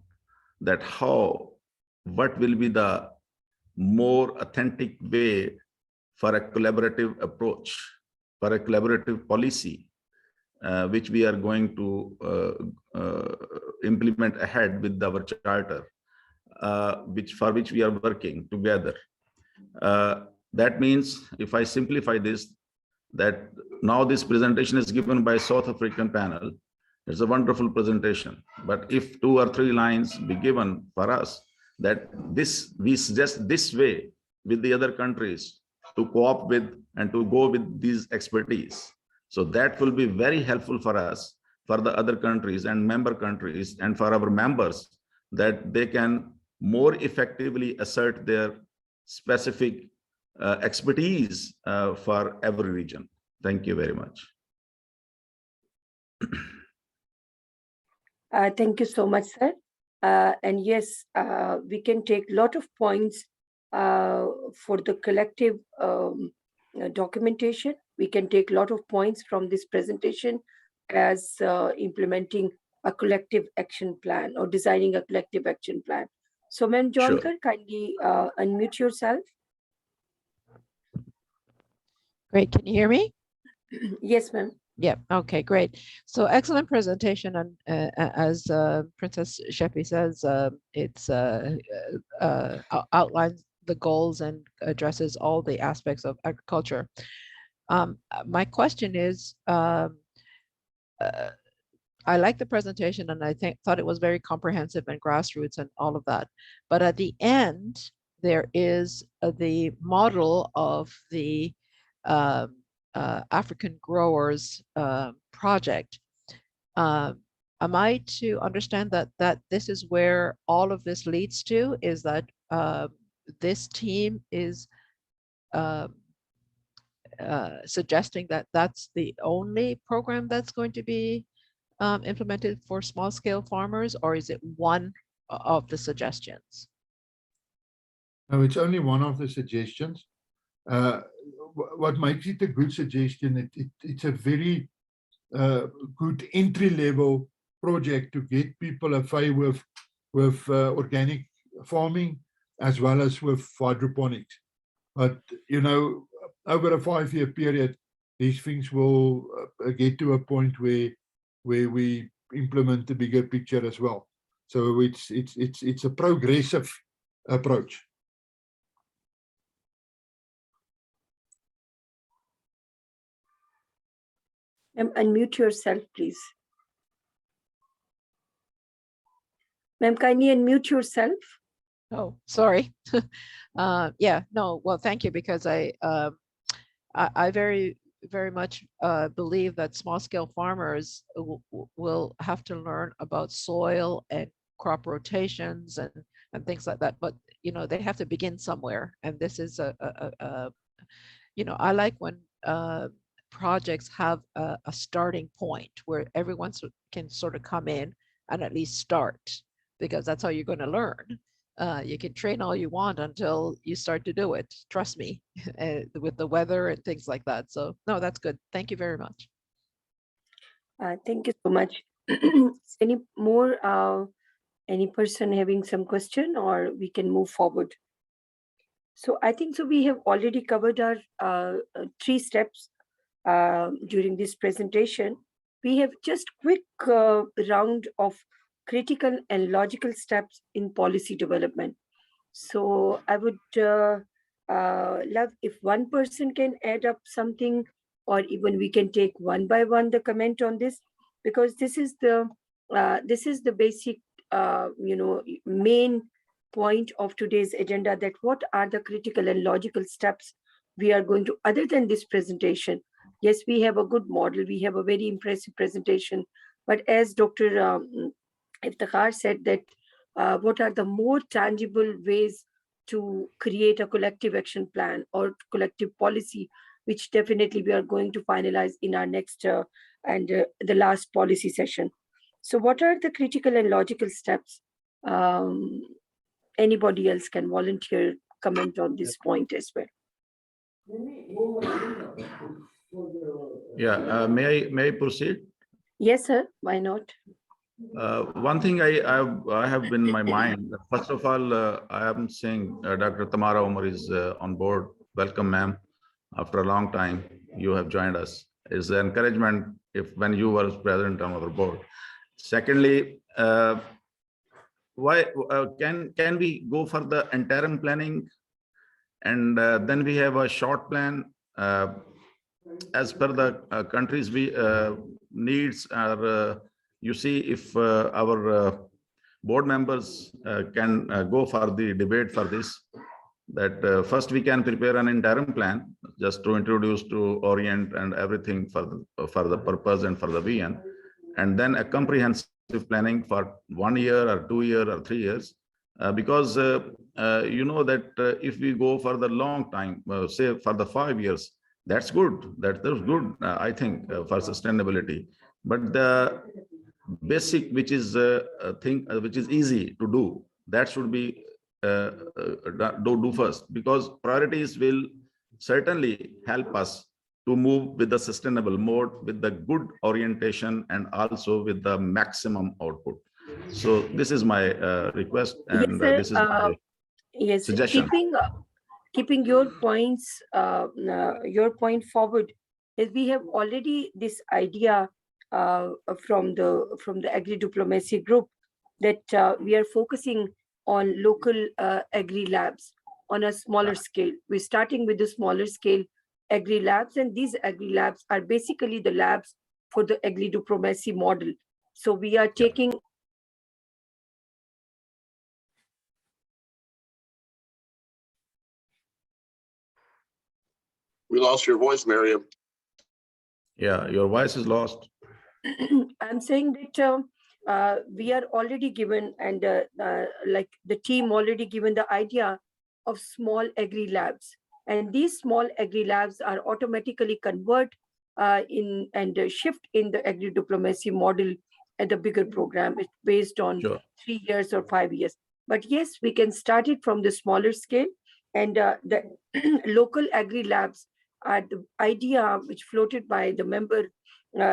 that what will be the more authentic way for a collaborative approach, for a collaborative policy, which we are going to implement ahead with our charter, for which we are working together. That means, if I simplify this, that now this presentation is given by South African panel. It's a wonderful presentation, but if 2 or 3 lines be given for us, that we suggest this way with the other countries to cope with and to go with these expertise. So that will be very helpful for us, for the other countries and member countries, and for our members, that they can more effectively assert their specific expertise for every region. Thank you very much. Thank you so much, sir. And yes, we can take a lot of points for the collective documentation. We can take a lot of points from this presentation as implementing a collective action plan or designing a collective action plan. So, Ma'am Joan Kerr, kindly unmute yourself. Great, can you hear me? Yes, ma'am. Yeah, okay, great. So excellent presentation, and as Princess Shepi says, it's outlines the goals and addresses all the aspects of agriculture. My question is, I like the presentation, and I thought it was very comprehensive and grassroots and all of that. But at the end, there is the model of the African growers project. Am I to understand that this is where all of this leads to? Is that this team is suggesting that that's the only program that's going to be implemented for small scale farmers, or is it one of the suggestions? No, it's only one of the suggestions. What makes it a good suggestion, it's a very good entry-level project to get people afraid with organic farming as well as with hydroponics. But, you know, over a 5-year period, these things will get to a point where we implement the bigger picture as well. So it's a progressive approach. Unmute yourself, please. Ma'am, kindly unmute yourself. Oh, sorry. Yeah, no, well, thank you, because I very much believe that small scale farmers will have to learn about soil and crop rotations and things like that. But, you know, they have to begin somewhere. And this is you know, I like when projects have a starting point where everyone can sort of come in and at least start, because that's how you're going to learn. You can train all you want until you start to do it. Trust me, with the weather and things like that. So no, that's good. Thank you very much. Thank you so much. Any more Any person having some question, or we can move forward? So I think so we have already covered our 3 steps during this presentation. We have just quick round of critical and logical steps in policy development. So I would love if one person can add up something, or even we can take one by one the comment on this, because this is the basic main point of today's agenda, that what are the critical and logical steps we are going to, other than this presentation. Yes, we have a good model, we have a very impressive presentation, but as Dr. Iftikhar said, that what are the more tangible ways to create a collective action plan or collective policy, which definitely we are going to finalize in our next and the last policy session. So what are the critical and logical steps? Anybody else can volunteer comment on this point as well. Yeah, may I proceed? Yes, sir. Why not? One thing I have in my mind. First of all, I am saying Dr. Tamara Omar is on board. Welcome, ma'am. After a long time, you have joined us. It's an encouragement if when you were present on our board. Secondly, why can we go for the interim planning, and then we have a short plan as per the country's needs? Are you see if our board members can go for the debate for this, that first we can prepare an interim plan just to introduce, to orient and everything for the purpose and for the VN, and then a comprehensive planning for 1 year or 2 years or 3 years, because you know that if we go for the long time, say for the 5 years, that's good. That's good, I think, for sustainability. But the basic, which is which is easy to do, that should be do first, because priorities will certainly help us to move with the sustainable mode, with the good orientation, and also with the maximum output. So this is my request, and yes, this is my suggestion. Keeping your points, your point forward, is we have already this idea from the Agri-Diplomacy group, that we are focusing on local agri labs on a smaller scale. We're starting with the smaller scale agri labs, and these agri labs are basically the labs for the Agri-Diplomacy model. So we are taking We lost your voice, Miriam. Yeah, your voice is lost. I'm saying that we are already given, and like the team already given the idea of small agri labs, and these small agri labs are automatically convert in and shift in the Agri-Diplomacy model at the bigger program. It's based on 3 years or 5 years. But yes, we can start it from the smaller scale, and the local agri labs are the idea which floated by the member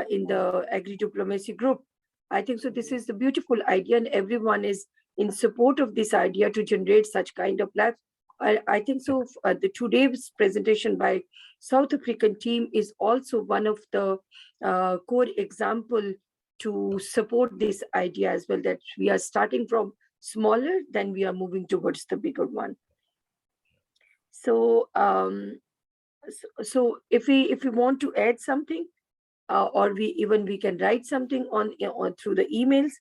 in the Agri-Diplomacy group. I think so this is the beautiful idea, and everyone is in support of this idea to generate such kind of labs. I think so the today's presentation by South African team is also one of the core example to support this idea as well, that we are starting from smaller, then we are moving towards the bigger one. So so if we want to add something, or we can write something on through the emails,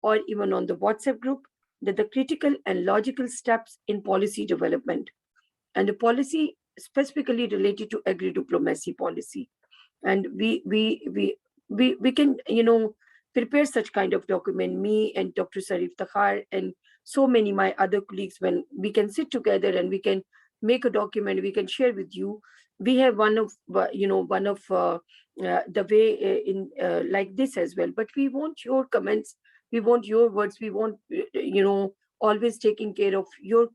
or even on the WhatsApp group, that the critical and logical steps in policy development, and the policy specifically related to agri-diplomacy policy, and we can prepare such kind of document, me and Dr. Iftikhar and so many my other colleagues, when we can sit together and we can make a document, we can share with you. We have one of the way in like this as well, but we want your comments, we want your words, we want always taking care of your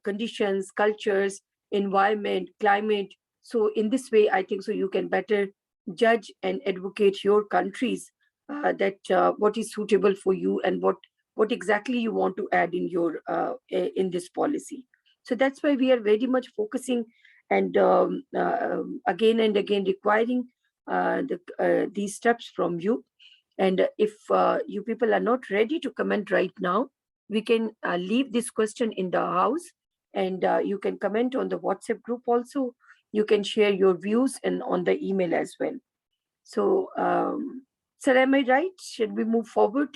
conditions, cultures, environment, climate. So in this way, I think so you can better judge and advocate your countries that what is suitable for you and what exactly you want to add in your in this policy. So that's why we are very much focusing and again and again requiring these steps from you. And if you people are not ready to comment right now, we can leave this question in the house, and you can comment on the WhatsApp group also. You can share your views and on the email as well. So, sir, am I right? Should we move forward?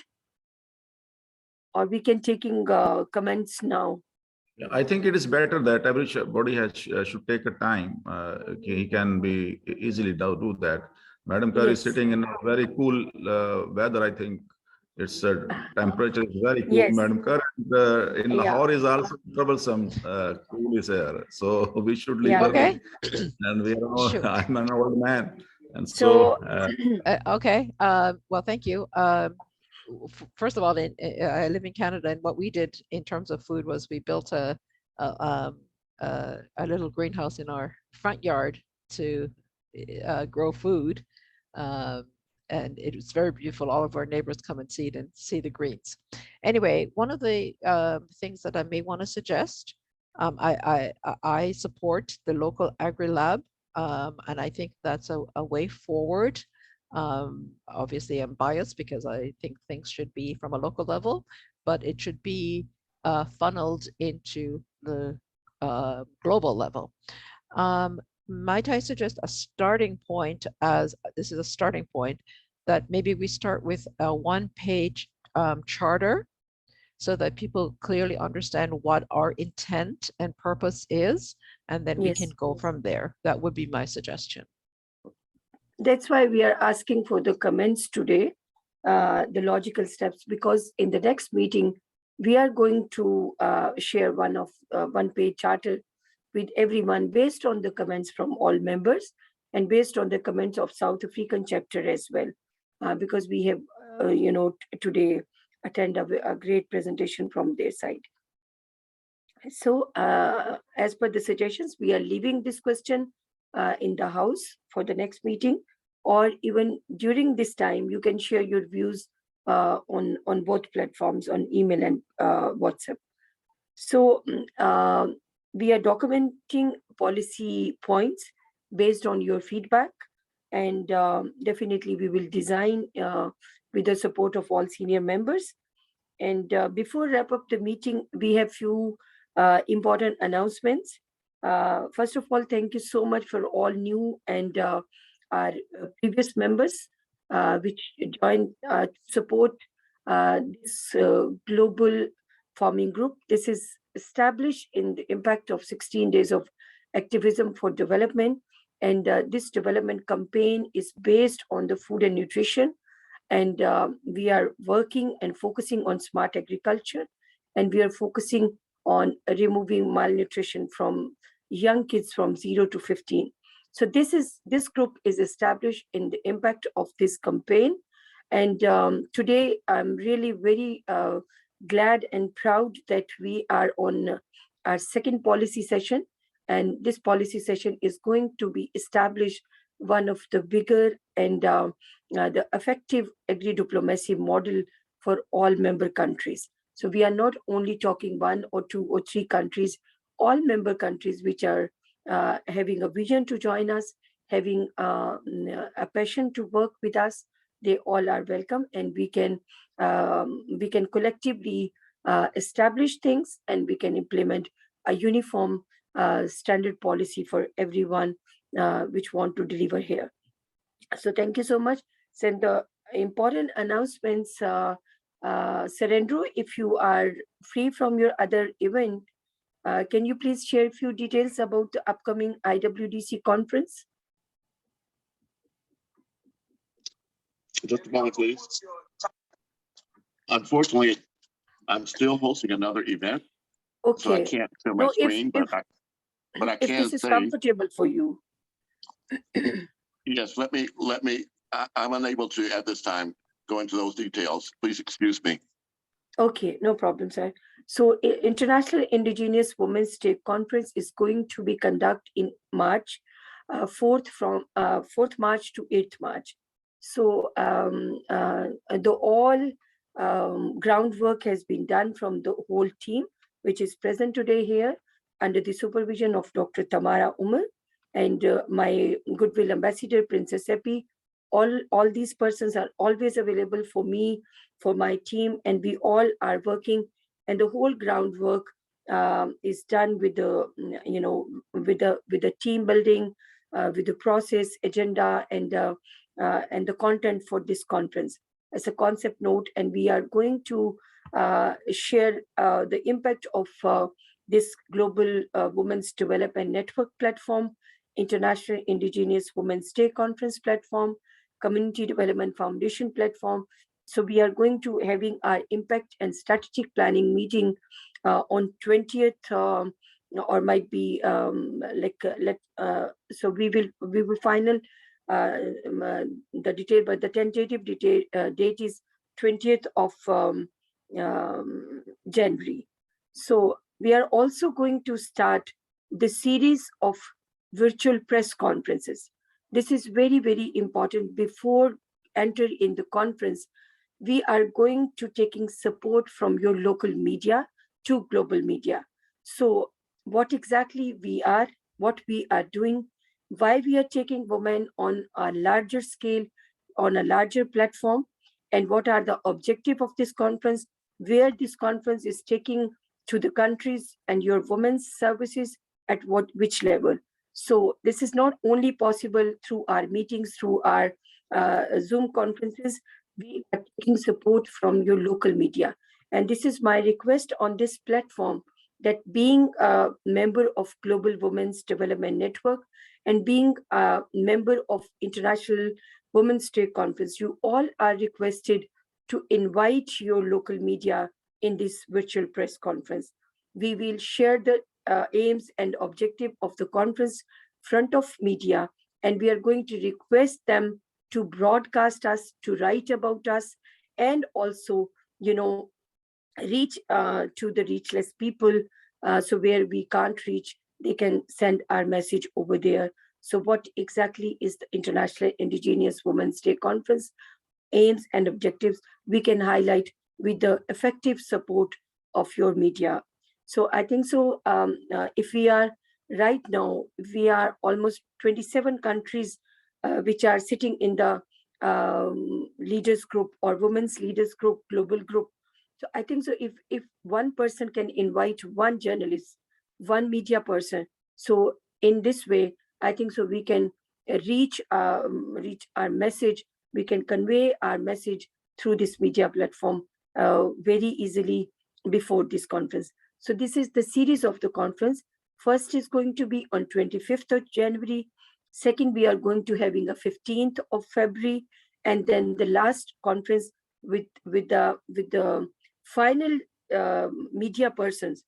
Or we can taking comments now? I think it is better that everybody should take a time. He can be easily do that. Madam Kerr is sitting in a very cool weather. I think it's temperature is very cool, Madam Kerr. In Lahore is also troublesome cool is here. So we should leave early. And we are all, I'm an old man. And so, okay. Well, thank you. First of all, I live in Canada, and what we did in terms of food was we built a little greenhouse in our front yard to grow food, and it was very beautiful. All of our neighbors come and see it and see the greens. Anyway, one of the things that I may want to suggest, I support the local Agri Lab, and I think that's a way forward. Obviously I'm biased because I think things should be from a local level, but it should be funneled into the global level. Might I suggest a starting point, as this is a starting point, that maybe we start with a one-page charter so that people clearly understand what our intent and purpose is, and then we can go from there. That would be my suggestion. That's why we are asking for the comments today, the logical steps, because in the next meeting, we are going to share one-page charter with everyone based on the comments from all members and based on the comments of South African chapter as well, because we have, today attend a great presentation from their side. So as per the suggestions, we are leaving this question in the house for the next meeting, or even during this time, you can share your views on both platforms, on email and WhatsApp. So we are documenting policy points based on your feedback, and definitely we will design with the support of all senior members. And before wrap up the meeting, we have few important announcements. First of all, thank you so much for all new and our previous members which joined to support this global farming group. This is established in the impact of 16 days of activism for development. And this development campaign is based on the food and nutrition. And we are working and focusing on smart agriculture. And we are focusing on removing malnutrition from young kids from 0 to 15. So this group is established in the impact of this campaign. And today I'm really very glad and proud that we are on our second policy session. And this policy session is going to be established one of the bigger and the effective agri-diplomacy model for all member countries. So we are not only talking 1 or 2 or 3 countries, all member countries which are having a vision to join us, having a passion to work with us. They all are welcome, and we can collectively establish things, and we can implement a uniform standard policy for everyone which want to deliver here. So thank you so much. Send the important announcements. Serendro, if you are free from your other event, can you please share a few details about the upcoming IWDC conference? Just a moment, please. Unfortunately, I'm still hosting another event, so I can't share my screen, but I can say. If this is comfortable for you. Yes, let me. I'm unable to at this time go into those details. Please excuse me. Okay, no problem, sir. So International Indigenous Women's State Conference is going to be conducted in March, 4th March to 8th March. So the all groundwork has been done from the whole team, which is present today here under the supervision of Dr. Tamara Umar and my goodwill ambassador, Princess Epi. All these persons are always available for me, for my team, and we all are working, and the whole groundwork is done with the, with the team building, with the process, agenda, and the content for this conference as a concept note. And we are going to share the impact of this Global Women's Development Network platform, International Indigenous Women's Day Conference platform, Community Development Foundation platform. So we are going to having our impact and strategic planning meeting on 20th, or might be so we will final the detail, but the tentative date is 20th of January. So we are also going to start the series of virtual press conferences. This is very, very important. Before enter in the conference, we are going to taking support from your local media to global media. So what exactly we are, what we are doing, why we are taking women on a larger scale, on a larger platform, and what are the objective of this conference, where this conference is taking to the countries and your women's services at which level. So this is not only possible through our meetings, through our Zoom conferences, we are taking support from your local media. And this is my request on this platform, that being a member of Global Women's Development Network and being a member of International Women's Day Conference, you all are requested to invite your local media in this virtual press conference. We will share the aims and objective of the conference front of media, and we are going to request them to broadcast us, to write about us, and also, reach to the reachless people. So where we can't reach, they can send our message over there. So what exactly is the International Indigenous Women's Day Conference aims and objectives? We can highlight with the effective support of your media. So I think so, if we are right now, we are almost 27 countries which are sitting in the leaders group or women's leaders group, global group. So I think so if one person can invite one journalist, one media person, so in this way, I think so we can reach our message, we can convey our message through this media platform very easily before this conference. So this is the series of the conference. First is going to be on 25th of January. Second, we are going to having a 15th of February, and then the last conference with the final media persons,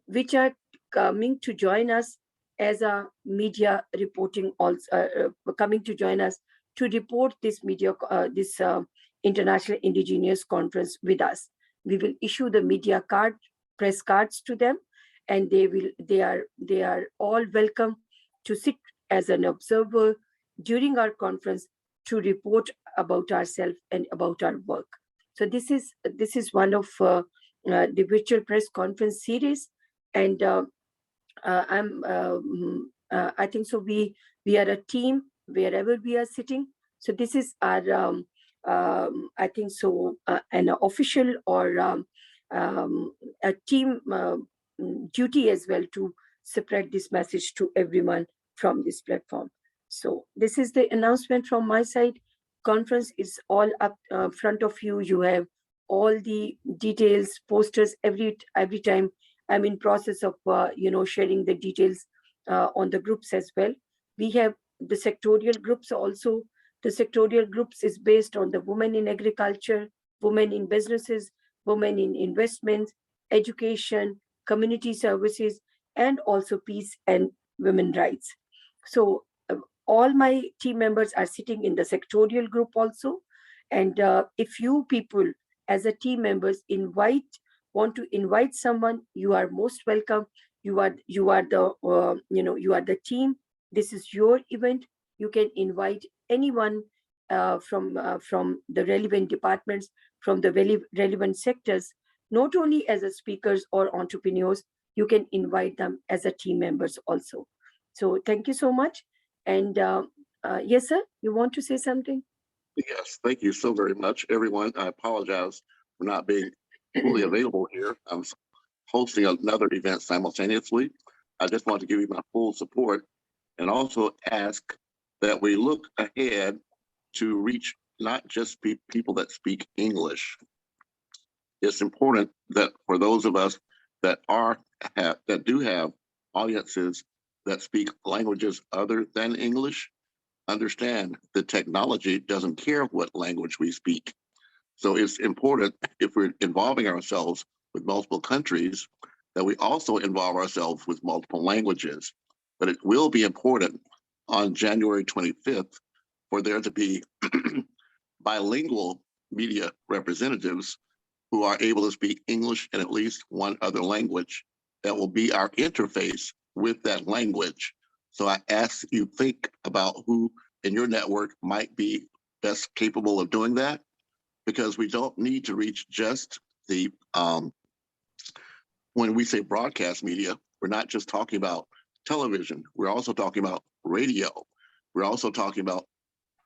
which are coming to join us as a media reporting, also coming to join us to report this media, this International Indigenous Conference with us. We will issue the media card, press cards to them, and they are all welcome to sit as an observer during our conference to report about ourselves and about our work. So this is one of the virtual press conference series, and I think so. We are a team wherever we are sitting. So this is our I think so an official or a team duty as well to spread this message to everyone from this platform. So this is the announcement from my side. Conference is all up front of you. You have all the details, posters every time. I'm in process of sharing the details on the groups as well. We have the sectorial groups also. The sectorial groups is based on the women in agriculture, women in businesses, women in investments, education, community services, and also peace and women rights. So all my team members are sitting in the sectorial group also. And if you people as a team members want to invite someone, you are most welcome. You are the team. This is your event. You can invite anyone from the relevant departments, from the relevant sectors, not only as a speakers or entrepreneurs, you can invite them as a team members also. So thank you so much. And yes, sir, you want to say something? Yes, thank you so very much, everyone. I apologize for not being fully available here. I'm hosting another event simultaneously. I just want to give you my full support and also ask that we look ahead to reach not just people that speak English. It's important that for those of us that do have audiences that speak languages other than English, understand the technology doesn't care what language we speak. So it's important, if we're involving ourselves with multiple countries, that we also involve ourselves with multiple languages. But it will be important on January 25th for there to be bilingual media representatives who are able to speak English and at least one other language that will be our interface with that language. So I ask you think about who in your network might be best capable of doing that, because we don't need to reach just the, when we say broadcast media, we're not just talking about television, we're also talking about radio. We're also talking about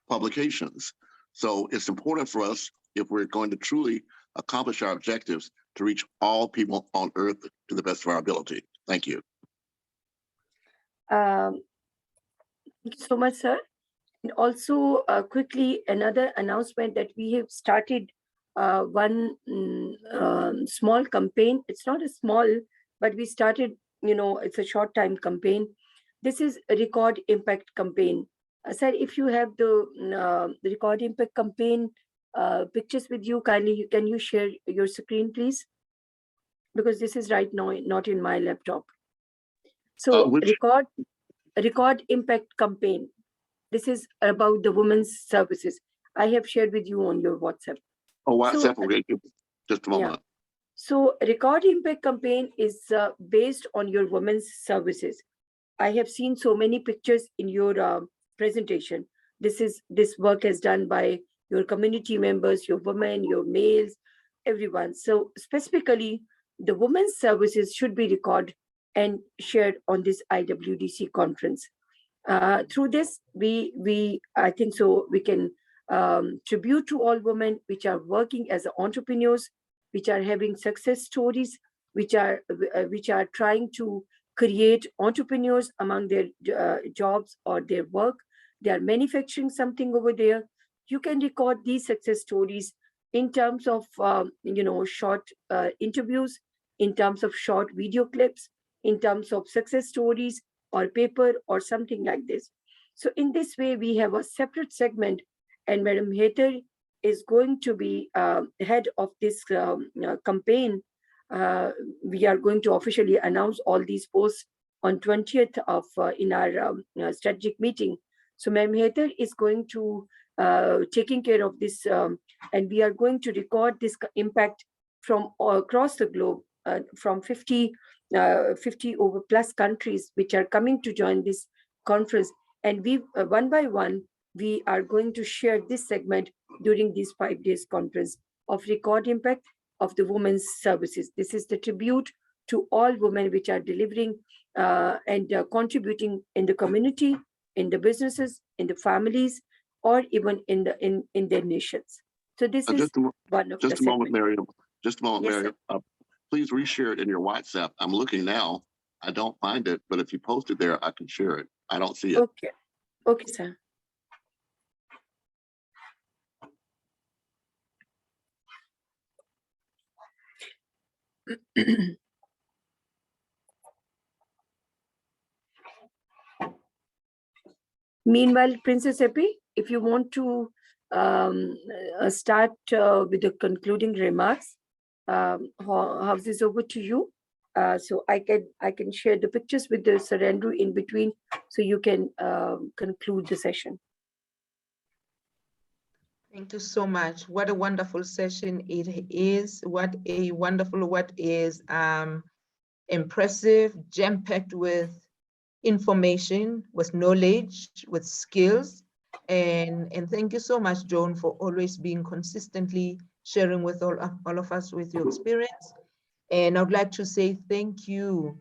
publications. So it's important for us, if we're going to truly accomplish our objectives, to reach all people on earth to the best of our ability. Thank you. Thank you so much, sir. And also quickly, another announcement that we have started one small campaign. It's not a small, but we started, it's a short time campaign. This is a Record Impact campaign. Sir, if you have the Record Impact campaign pictures with you, kindly, can you share your screen, please? Because this is right now not in my laptop. So Record Impact campaign. This is about the women's services. I have shared with you on your WhatsApp. Oh, WhatsApp, so, just a moment. Yeah. So Record Impact campaign is based on your women's services. I have seen so many pictures in your presentation. This work is done by your community members, your women, your males, everyone. So specifically, the women's services should be recorded and shared on this IWDC conference. Through this, I think so we can tribute to all women which are working as entrepreneurs, which are having success stories, which are trying to create entrepreneurs among their jobs or their work. They are manufacturing something over there. You can record these success stories in terms of short interviews, in terms of short video clips, in terms of success stories or paper or something like this. So in this way, we have a separate segment, and Madam Heather is going to be head of this campaign. We are going to officially announce all these posts on 20th of in our strategic meeting. So Madam Heather is going to taking care of this, and we are going to record this impact from across the globe, from 50 over plus countries which are coming to join this conference. And we one by one, we are going to share this segment during this 5 days conference of Record Impact of the women's services. This is the tribute to all women which are delivering and contributing in the community, in the businesses, in the families, or even in their nations. So this is one of the Just a moment, Miriam. Just a moment, Yes, Miriam. Please reshare it in your WhatsApp. I'm looking now. I don't find it, but if you post it there, I can share it. I don't see it. Okay. Okay, sir. Meanwhile, Princess Epi, if you want to start with the concluding remarks, how's this over to you? So I can share the pictures with the Surrender in between, so you can conclude the session. Thank you so much. What a wonderful session it is. What is impressive, jam-packed with information, with knowledge, with skills. And thank you so much, Joan, for always being consistently sharing with all of us with your experience. And I would like to say thank you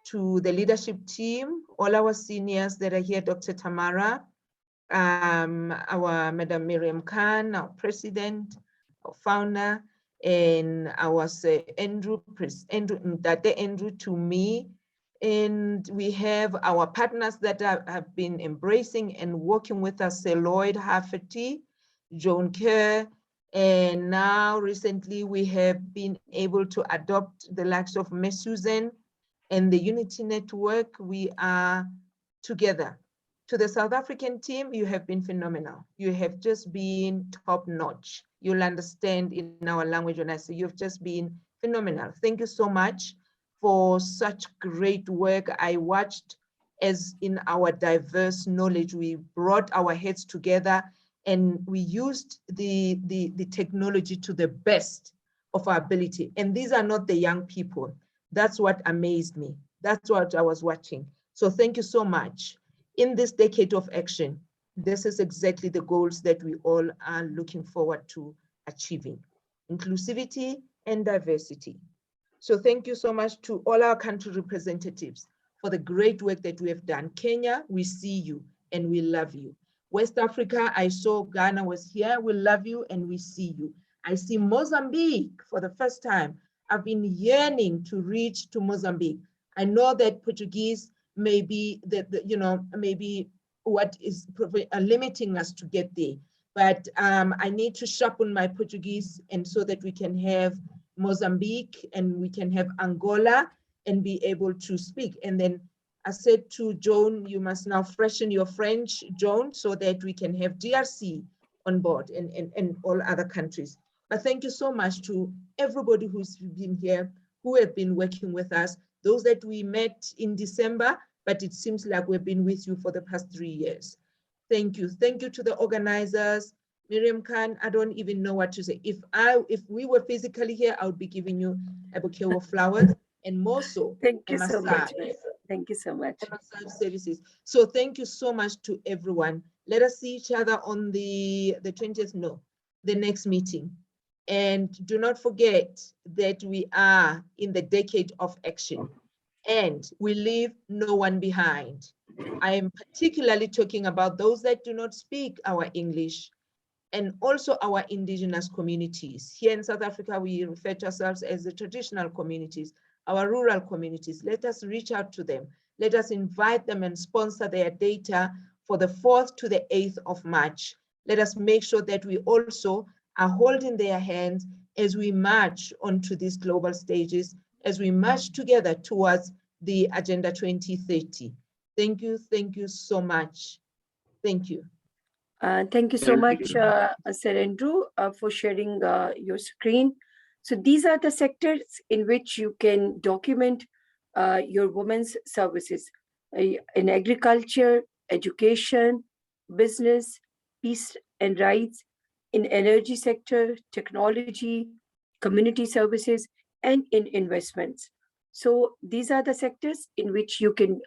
to the leadership team, all our seniors that are here, Dr. Tamara, our Madam Miriam Khan, our president, our founder, and our Andrew to me. And we have our partners that have been embracing and working with us, Lloyd Hafferty, Joan Kerr, and now recently we have been able to adopt the likes of Miss Susan and the Unity Network. We are together. To the South African team, you have been phenomenal. You have just been top notch. You'll understand in our language when I say you've just been phenomenal. Thank you so much for such great work. I watched as in our diverse knowledge, we brought our heads together and we used the technology to the best of our ability. And these are not the young people. That's what amazed me. That's what I was watching. So thank you so much. In this decade of action, this is exactly the goals that we all are looking forward to achieving: inclusivity and diversity. So thank you so much to all our country representatives for the great work that we have done. Kenya, we see you and we love you. West Africa, I saw Ghana was here. We love you and we see you. I see Mozambique for the first time. I've been yearning to reach to Mozambique. I know that Portuguese may be maybe what is limiting us to get there. But I need to sharpen my Portuguese, and so that we can have Mozambique and we can have Angola and be able to speak. And then I said to Joan, you must now freshen your French, Joan, so that we can have DRC on board and all other countries. But thank you so much to everybody who's been here, who have been working with us, those that we met in December, but it seems like we've been with you for the past 3 years. Thank you. Thank you to the organizers. Miriam Khan, I don't even know what to say. If we were physically here, I would be giving you a bouquet of flowers, and more so, thank you so much. Thank you so much. Services. So thank you so much to everyone. Let us see each other on the 20th, no, the next meeting. And do not forget that we are in the decade of action and we leave no one behind. I am particularly talking about those that do not speak our English and also our indigenous communities. Here in South Africa, we refer to ourselves as the traditional communities, our rural communities. Let us reach out to them. Let us invite them and sponsor their data for the 4th to the 8th of March. Let us make sure that we also are holding their hands as we march onto these global stages, as we march together towards the Agenda 2030. Thank you so much. Thank you. Thank you so much, Sir Andrew, for sharing your screen. So these are the sectors in which you can document your women's services in agriculture, education, business, peace and rights, in energy sector, technology, community services, and in investments. So these are the sectors in which you can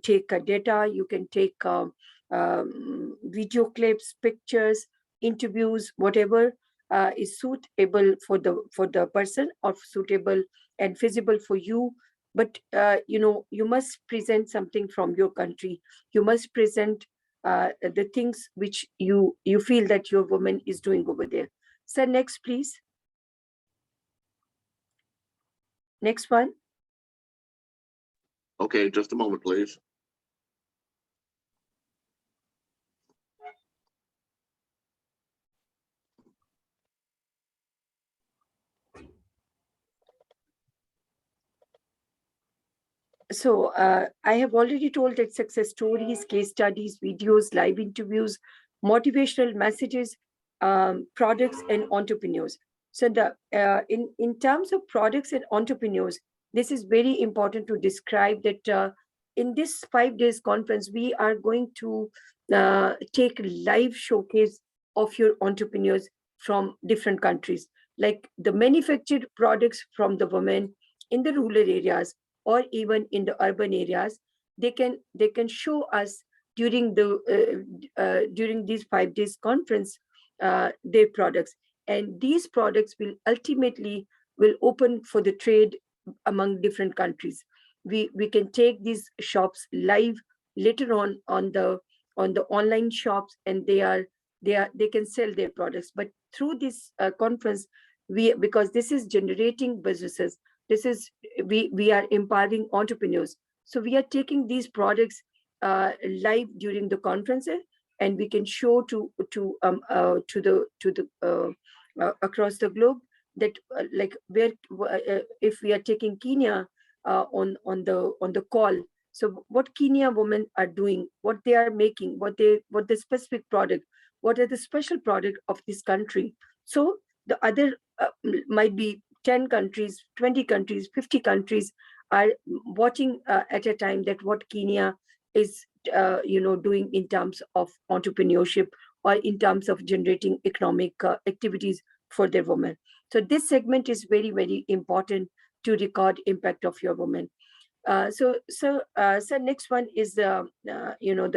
take data, you can take video clips, pictures, interviews, whatever is suitable for the person or suitable and feasible for you. But you must present something from your country. You must present the things which you feel that your woman is doing over there. So next, please. Next one. Okay, just a moment, please. So I have already told that success stories, case studies, videos, live interviews, motivational messages, products and entrepreneurs. So in terms of products and entrepreneurs, this is very important to describe that in this 5 days conference, we are going to take live showcase of your entrepreneurs from different countries, like the manufactured products from the women in the rural areas or even in the urban areas. They can show us during these 5 days conference their products, and these products will ultimately open for the trade among different countries. We can take these shops live later on the online shops, and they can sell their products. But through this conference, because this is generating businesses, we are empowering entrepreneurs. So we are taking these products live during the conferences, and we can show to the across the globe that like where if we are taking Kenya on the call. So what Kenya women are doing, what they are making, what the specific product, what are the special product of this country. So the other might be 10 countries, 20 countries, 50 countries are watching at a time that what Kenya is doing in terms of entrepreneurship or in terms of generating economic activities for their women. So this segment is very, very important to record impact of your women. So next one is the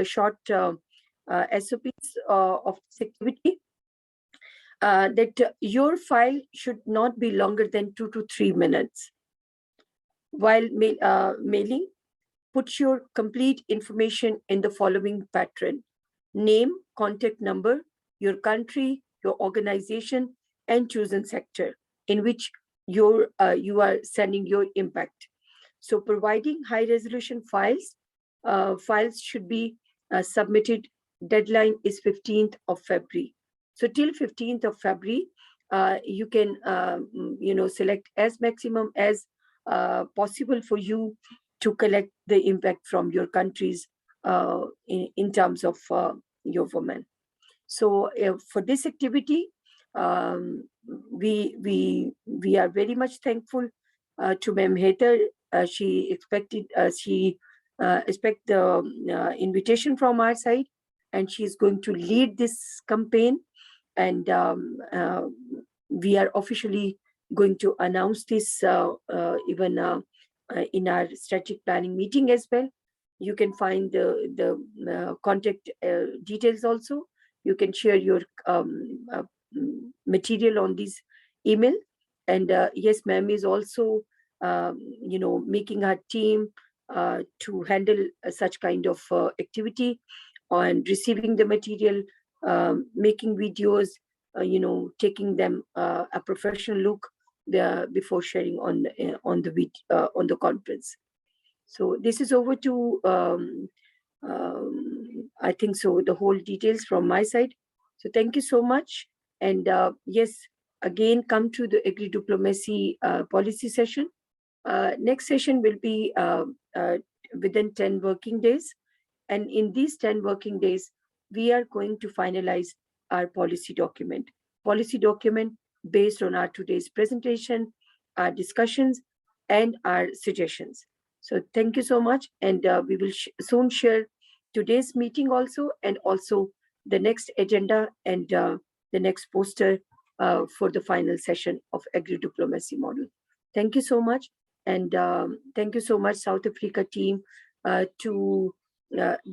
short SOPs of this activity. That your file should not be longer than 2 to 3 minutes. While mailing, put your complete information in the following pattern: name, contact number, your country, your organization, and chosen sector in which you are sending your impact. So providing high resolution files, files should be submitted. Deadline is 15th of February. So till 15th of February, you can select as maximum as possible for you to collect the impact from your countries in terms of your women. So for this activity, we are very much thankful to Ma'am Heather. She expect the invitation from our side, and she is going to lead this campaign. And we are officially going to announce this even in our strategic planning meeting as well. You can find the contact details also. You can share your material on this email. And yes, ma'am is also making her team to handle such kind of activity and receiving the material, making videos, taking them a professional look before sharing on the conference. So this is over to I think so the whole details from my side. So thank you so much. And yes, again, come to the AGRIDIPLOMACY policy session. Next session will be within 10 working days. And in these 10 working days, we are going to finalize our policy document based on our today's presentation, our discussions, and our suggestions. So thank you so much. And we will soon share today's meeting also, and also the next agenda and the next poster for the final session of AGRIDIPLOMACY model. Thank you so much. And thank you so much, South Africa team, to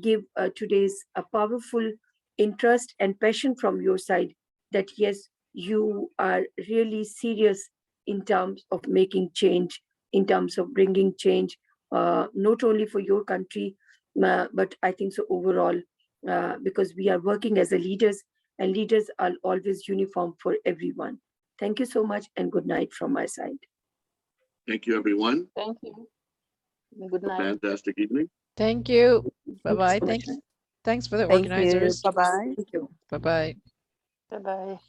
give today's a powerful interest and passion from your side that yes, you are really serious in terms of making change, in terms of bringing change, not only for your country, but I think so overall, because we are working as a leaders, and leaders are always uniform for everyone. Thank you so much, and good night from my side. Thank you, everyone. Thank you. Good night. Fantastic evening. Thank you. Bye-bye. Thank you so much. Thanks for the Thank you. organizers. Bye-bye. Thank you. Bye-bye. Bye-bye.